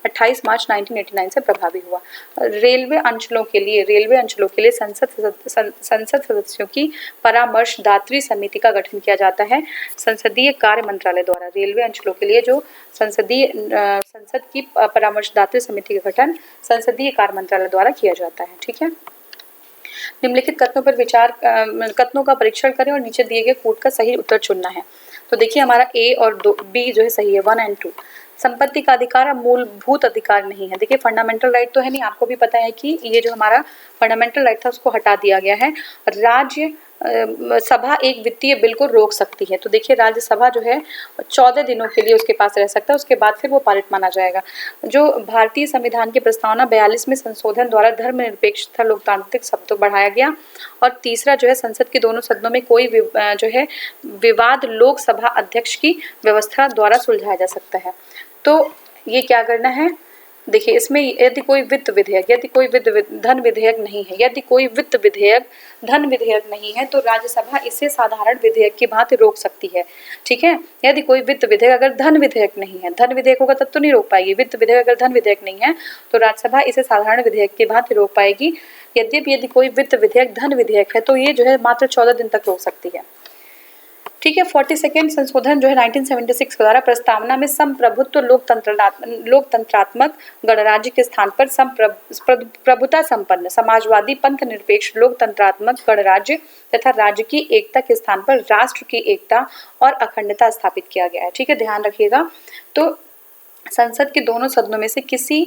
28 मार्च 1989 से प्रभावी हुआ। रेलवे अंचलों के लिए संसद सदस्यों की परामर्शदात्री समिति का गठन किया जाता है संसदीय कार्य मंत्रालय द्वारा। रेलवे अंचलों के लिए जो संसद की परामर्शदात्री समिति का गठन संसदीय कार्य मंत्रालय द्वारा किया जाता है, ठीक है। निम्नलिखित कथनों का परीक्षण करें और नीचे दिए गए कूट का सही उत्तर चुनना है। तो देखिए हमारा ए और बी जो है सही है, 1 और 2। संपत्ति का अधिकार मूलभूत अधिकार नहीं है। देखिए फंडामेंटल राइट तो है नहीं, आपको भी पता है कि ये जो हमारा फंडामेंटल राइट था उसको हटा दिया गया है। राज्य सभा एक वित्तीय बिल को रोक सकती है। तो देखिए राज्यसभा जो है 14 दिनों के लिए उसके पास रह सकता है, उसके बाद फिर वो पारित माना जाएगा। जो भारतीय संविधान की प्रस्तावना 42 में संशोधन द्वारा धर्मनिरपेक्षता लोकतांत्रिक शब्द बढ़ाया गया। और तीसरा जो है संसद के दोनों सदनों में कोई जो है विवाद लोकसभा अध्यक्ष की व्यवस्था द्वारा सुलझाया जा सकता है। तो ये क्या करना है? देखिए इसमें यदि कोई वित्त विधेयक, यदि कोई धन विधेयक नहीं है, यदि कोई वित्त विधेयक धन विधेयक नहीं है तो राज्यसभा इसे साधारण विधेयक की भांति रोक सकती है। ठीक है, यदि कोई वित्त विधेयक अगर धन विधेयक नहीं है, धन विधेयक होगा तब तो नहीं रोक पाएगी, वित्त विधेयक अगर धन विधेयक नहीं है तो राज्यसभा इसे साधारण विधेयक की भांति रोक पाएगी। यदि कोई वित्त विधेयक धन विधेयक है तो ये जो है मात्र 14 दिन तक रोक सकती है। ठीक है, 42वां संशोधन जो है 1976 के द्वारा प्रस्तावना में संप्रभुत्व लोकतंत्रात्मक गणराज्य के स्थान पर प्रभुता संपन्न समाजवादी पंथ निरपेक्ष लोकतंत्रात्मक गणराज्य तथा राज्य की एकता के स्थान पर राष्ट्र की एकता और अखंडता स्थापित किया गया है। ठीक है, ध्यान रखिएगा। तो संसद के दोनों सदनों में से किसी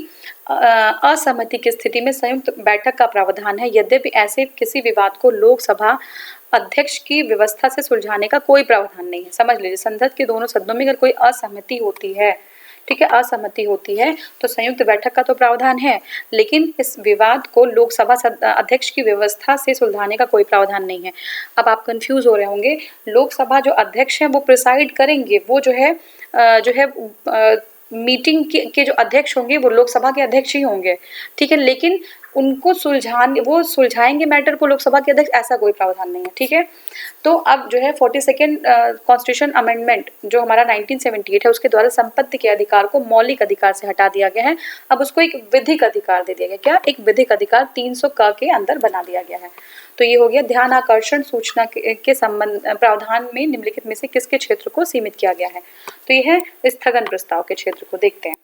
असहमति की स्थिति में संयुक्त बैठक का प्रावधान है। यद्यपि ऐसे किसी विवाद को लोकसभा अध्यक्ष की व्यवस्था से सुलझाने का कोई प्रावधान नहीं है। समझ लीजिए, संसद के दोनों सदनों में अगर कोई असहमति होती है, ठीक है, असहमति होती है तो संयुक्त बैठक का तो प्रावधान है, लेकिन इस विवाद को लोकसभा अध्यक्ष की व्यवस्था से सुलझाने का कोई प्रावधान नहीं है। अब आप कंफ्यूज हो रहे होंगे, लोकसभा जो अध्यक्ष हैं वो प्रिसाइड करेंगे, वो जो है मीटिंग के जो अध्यक्ष होंगे वो लोकसभा के अध्यक्ष ही होंगे। ठीक है, लेकिन उनको वो सुलझाएंगे मैटर को लोकसभा के अध्यक्ष, ऐसा कोई प्रावधान नहीं है। ठीक है, तो अब जो है 42वां कॉन्स्टिट्यूशन अमेंडमेंट जो हमारा 1978 है उसके द्वारा संपत्ति के अधिकार को मौलिक अधिकार से हटा दिया गया है। अब उसको एक विधिक अधिकार दे दिया गया। क्या? एक विधिक अधिकार 300 क के अंदर बना दिया गया है। तो ये हो गया ध्यान आकर्षण सूचना के संबंध प्रावधान में निम्नलिखित में से किसके क्षेत्र को सीमित किया गया है। तो ये है स्थगन प्रस्ताव के क्षेत्र को। देखते हैं।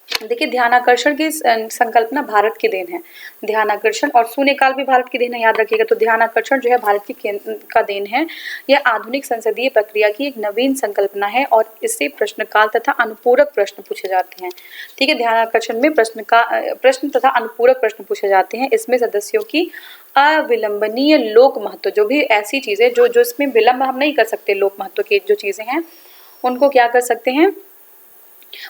देखिए, ध्यानाकर्षण की संकल्पना भारत की देन है। ध्यानाकर्षण और शून्यकाल भी भारत की देन है, याद रखिएगा। तो ध्यानाकर्षण जो है भारत की का देन है। यह आधुनिक संसदीय प्रक्रिया की एक नवीन संकल्पना है और इससे प्रश्नकाल तथा अनुपूरक प्रश्न पूछे जाते हैं। ठीक है, ध्यानाकर्षण में प्रश्न तथा अनुपूरक प्रश्न पूछे जाते हैं। इसमें सदस्यों की अविलंबनीय लोक महत्व, जो भी ऐसी चीजें जो इसमें विलंब हम नहीं कर सकते, लोक महत्व की जो चीजें हैं उनको क्या कर सकते हैं,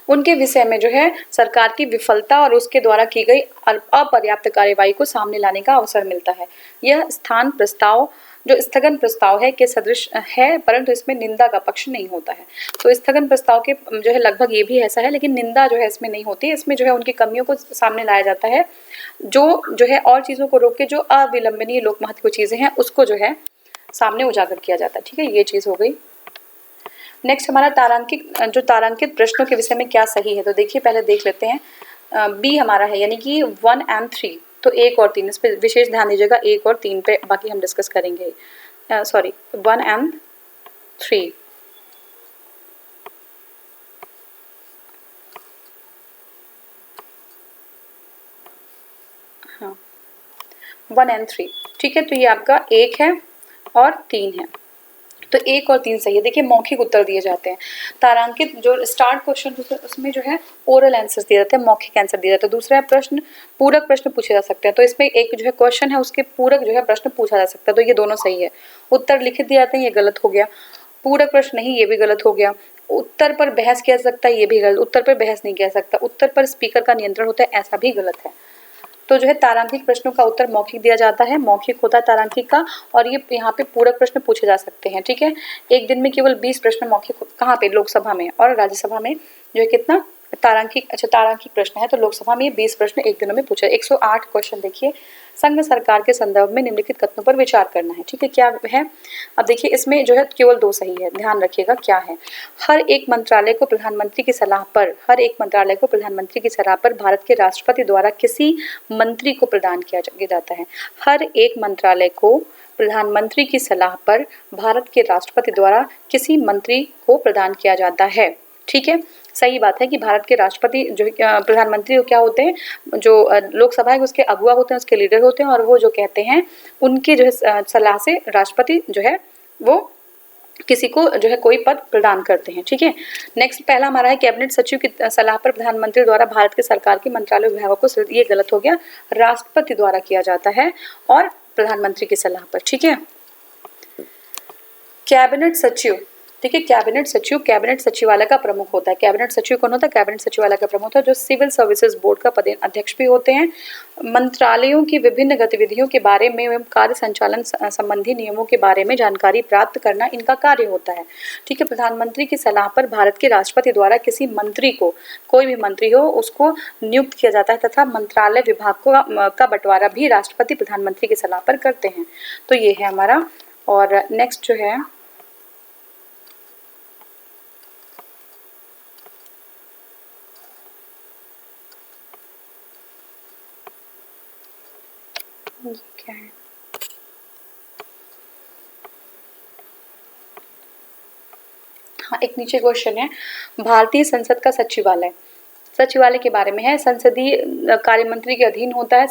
उनके विषय में जो है सरकार की विफलता और उसके द्वारा की गई अपर्याप्त कार्यवाही को सामने लाने का अवसर मिलता है। यह स्थान प्रस्ताव जो स्थगन प्रस्ताव है के सदृश है, परंतु इसमें निंदा का पक्ष नहीं होता है। तो स्थगन प्रस्ताव के जो है लगभग ये भी ऐसा है, लेकिन निंदा जो है इसमें नहीं होती। इसमें जो है उनकी कमियों को सामने लाया जाता है, जो है और चीज़ों को रोक के जो अविलंबनीय लोक महत्व की चीज़ें हैं उसको जो है सामने उजागर किया जाता है। ठीक है, ये चीज़ हो गई। नेक्स्ट हमारा तारांकित प्रश्नों के विषय में क्या सही है। तो देखिए, पहले देख लेते हैं। बी हमारा है, यानी कि 1 और 3। तो 1 और 3 इस पर विशेष ध्यान दीजिएगा। 1 और 3 पे बाकी हम डिस्कस करेंगे। 1 और 3। हाँ, 1 और 3। ठीक है, तो ये आपका 1 है और 3 है। तो 1 और 3 सही है। देखिए, मौखिक उत्तर दिए जाते हैं। तारांकित जो स्टार्ट क्वेश्चन उसमें जो है ओरल आंसर दिए जाते हैं, मौखिक आंसर दिए जाते हैं। दूसरा है प्रश्न पूरक प्रश्न पूछे जा सकते हैं। तो इसमें एक जो है क्वेश्चन है उसके पूरक जो है प्रश्न पूछा जा सकता है। तो ये दोनों सही है। उत्तर लिखित दिए जाते हैं, ये गलत हो गया। पूरक प्रश्न नहीं, ये भी गलत हो गया। उत्तर पर बहस किया जा सकता है, ये भी गलत। उत्तर पर बहस नहीं किया जा सकता। उत्तर पर स्पीकर का नियंत्रण होता है, ऐसा भी गलत है। तो जो है तारांकिक प्रश्नों का उत्तर मौखिक दिया जाता है, मौखिक होता है तारांकिक का। और ये यहाँ पे पूरक प्रश्न पूछे जा सकते हैं। ठीक है, एक दिन में केवल 20 प्रश्न मौखिक, कहाँ पे? लोकसभा में। और राज्यसभा में जो है कितना तारांकिक, तारांकिक प्रश्न है। तो लोकसभा में 20 प्रश्न एक दिन में पूछा। 108 क्वेश्चन देखिए, संघ सरकार के संदर्भ में निम्नलिखित कथनों पर विचार करना है। ठीक है, क्या है? अब देखिए, इसमें जो है केवल 2 सही है, ध्यान रखिएगा क्या है। हर एक मंत्रालय को प्रधानमंत्री की सलाह पर भारत के राष्ट्रपति द्वारा किसी मंत्री को प्रदान किया जाता है। हर एक मंत्रालय को प्रधानमंत्री की सलाह पर भारत के राष्ट्रपति द्वारा किसी मंत्री को प्रदान किया जाता है। ठीक है, सही बात है कि भारत के राष्ट्रपति जो प्रधानमंत्री क्या होते हैं, जो लोकसभा है उसके अगुआ होते हैं, उसके लीडर होते हैं, और वो जो कहते हैं उनके जो है सलाह से राष्ट्रपति जो है वो किसी को जो है कोई पद प्रदान करते हैं। ठीक है, नेक्स्ट पहला हमारा है कैबिनेट सचिव की सलाह पर प्रधानमंत्री द्वारा भारत के सरकार के मंत्रालय विभागों को, ये गलत हो गया, राष्ट्रपति द्वारा किया जाता है और प्रधानमंत्री की सलाह पर। ठीक है, कैबिनेट सचिव देखिए कैबिनेट सचिवालय का प्रमुख होता है। कैबिनेट सचिव कौन होता है? कैबिनेट सचिवालय का प्रमुख होता है, जो सिविल सर्विसेज बोर्ड का पद अध्यक्ष भी होते हैं। मंत्रालयों की विभिन्न गतिविधियों के बारे में एवं कार्य संचालन संबंधी नियमों के बारे में जानकारी प्राप्त करना इनका कार्य होता है। ठीक है, प्रधानमंत्री की सलाह पर भारत के राष्ट्रपति द्वारा किसी मंत्री को, कोई भी मंत्री हो उसको नियुक्त किया जाता है तथा मंत्रालय विभाग का बंटवारा भी राष्ट्रपति प्रधानमंत्री की सलाह पर करते हैं। तो ये है हमारा। और नेक्स्ट जो है क्या है, हाँ एक नीचे क्वेश्चन है, भारतीय संसद का सचिवालय के बारे में है। संसदीय कार्य मंत्री के अधीन होता है,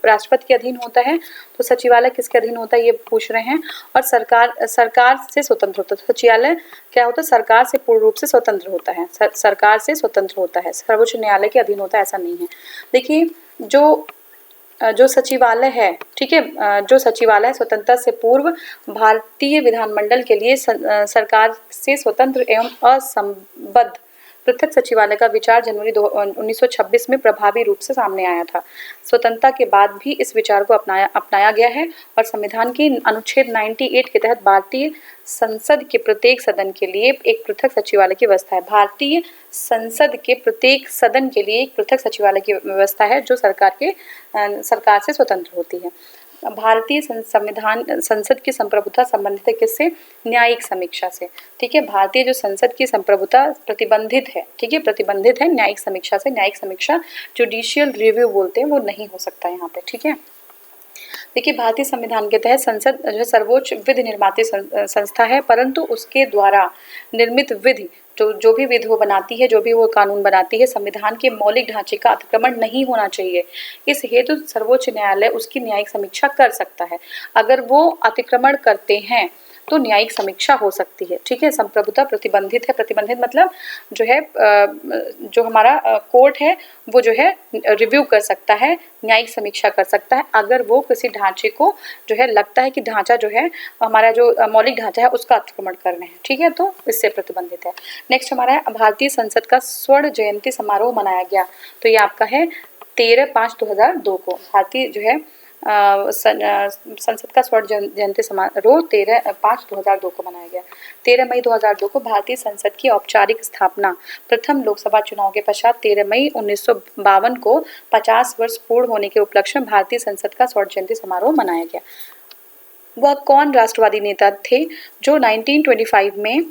राष्ट्रपति के अधीन होता है। तो सचिवालय किसके अधीन होता है ये पूछ रहे हैं। और सरकार से स्वतंत्र होता है। सचिवालय क्या होता है? सरकार से पूर्ण रूप से स्वतंत्र होता है, सरकार से स्वतंत्र होता है, सर्वोच्च न्यायालय के अधीन होता है ऐसा नहीं है। देखिए जो सचिवालय है, ठीक है, जो सचिवालय स्वतंत्रता से पूर्व भारतीय विधानमंडल के लिए सरकार से स्वतंत्र एवं असंबद्ध पृथक सचिवालय का विचार जनवरी 1926 में प्रभावी रूप से सामने आया था। स्वतंत्रता के बाद भी इस विचार को अपनाया गया है और संविधान की अनुच्छेद 98 के तहत भारतीय संसद के प्रत्येक सदन के लिए एक पृथक सचिवालय की व्यवस्था है। भारतीय संसद के प्रत्येक सदन के लिए एक पृथक सचिवालय की व्यवस्था है जो सरकार से स्वतंत्र होती है। भारतीय संसद की संप्रभुता संबंधित है किससे? न्यायिक समीक्षा से। ठीक है, भारतीय जो संसद की संप्रभुता प्रतिबंधित है, ठीक है, प्रतिबंधित है न्यायिक समीक्षा से। न्यायिक समीक्षा जुडिशियल रिव्यू बोलते हैं, वो नहीं हो सकता यहाँ पे। ठीक है, देखिए भारतीय संविधान के तहत संसद जो है सर्वोच्च विधि निर्माती संस्था है, परंतु उसके द्वारा निर्मित विधि जो भी विधि वो बनाती है, जो भी वो कानून बनाती है, संविधान के मौलिक ढांचे का अतिक्रमण नहीं होना चाहिए। इस हेतु सर्वोच्च न्यायालय उसकी न्यायिक समीक्षा कर सकता है। अगर वो अतिक्रमण करते हैं तो न्यायिक समीक्षा हो सकती है। ठीक है, संप्रभुता प्रतिबंधित है। प्रतिबंधित मतलब जो है जो हमारा कोर्ट है वो जो है रिव्यू कर सकता है, न्यायिक समीक्षा कर सकता है अगर वो किसी ढांचे को जो है लगता है कि ढांचा जो है हमारा जो मौलिक ढांचा है उसका अतिक्रमण कर रहे हैं। ठीक है, तो इससे प्रतिबंधित है। नेक्स्ट हमारा है भारतीय संसद का स्वर्ण जयंती समारोह मनाया गया। तो ये आपका है 13/5/2002 को भारतीय जो है संसद का स्वर्ण जयंती समारोह 13/5/2002 को मनाया गया। 13 मई 2002 को भारतीय संसद की औपचारिक स्थापना। प्रथम लोकसभा चुनाव के पश्चात 13 मई 1952 को 50 वर्ष पूर्ण होने के उपलक्ष्य में भारतीय संसद का स्वर्ण जयंती समारोह मनाया गया। वह कौन राष्ट्रवादी नेता थे जो 1925 में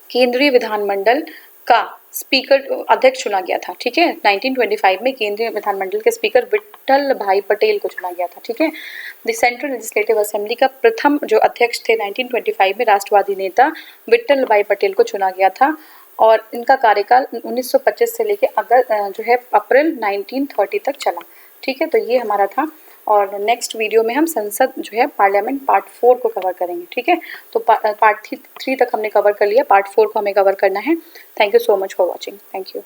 केंद्रीय विधानमंडल का स्पीकर अध्यक्ष चुना गया था? ठीक है, 1925 में केंद्रीय विधानमंडल के स्पीकर विट्ठल भाई पटेल को चुना गया था। ठीक है, द सेंट्रल लेजिस्लेटिव असेंबली का प्रथम जो अध्यक्ष थे 1925 में राष्ट्रवादी नेता विट्ठल भाई पटेल को चुना गया था और इनका कार्यकाल 1925 से लेकर जो है अप्रैल 1930 तक चला। ठीक है, तो ये हमारा था। और नेक्स्ट वीडियो में हम संसद जो है पार्लियामेंट पार्ट 4 को कवर करेंगे। ठीक है, तो पार्ट 3 तक हमने कवर कर लिया, पार्ट 4 को हमें कवर करना है। Thank you so much for watching. Thank you.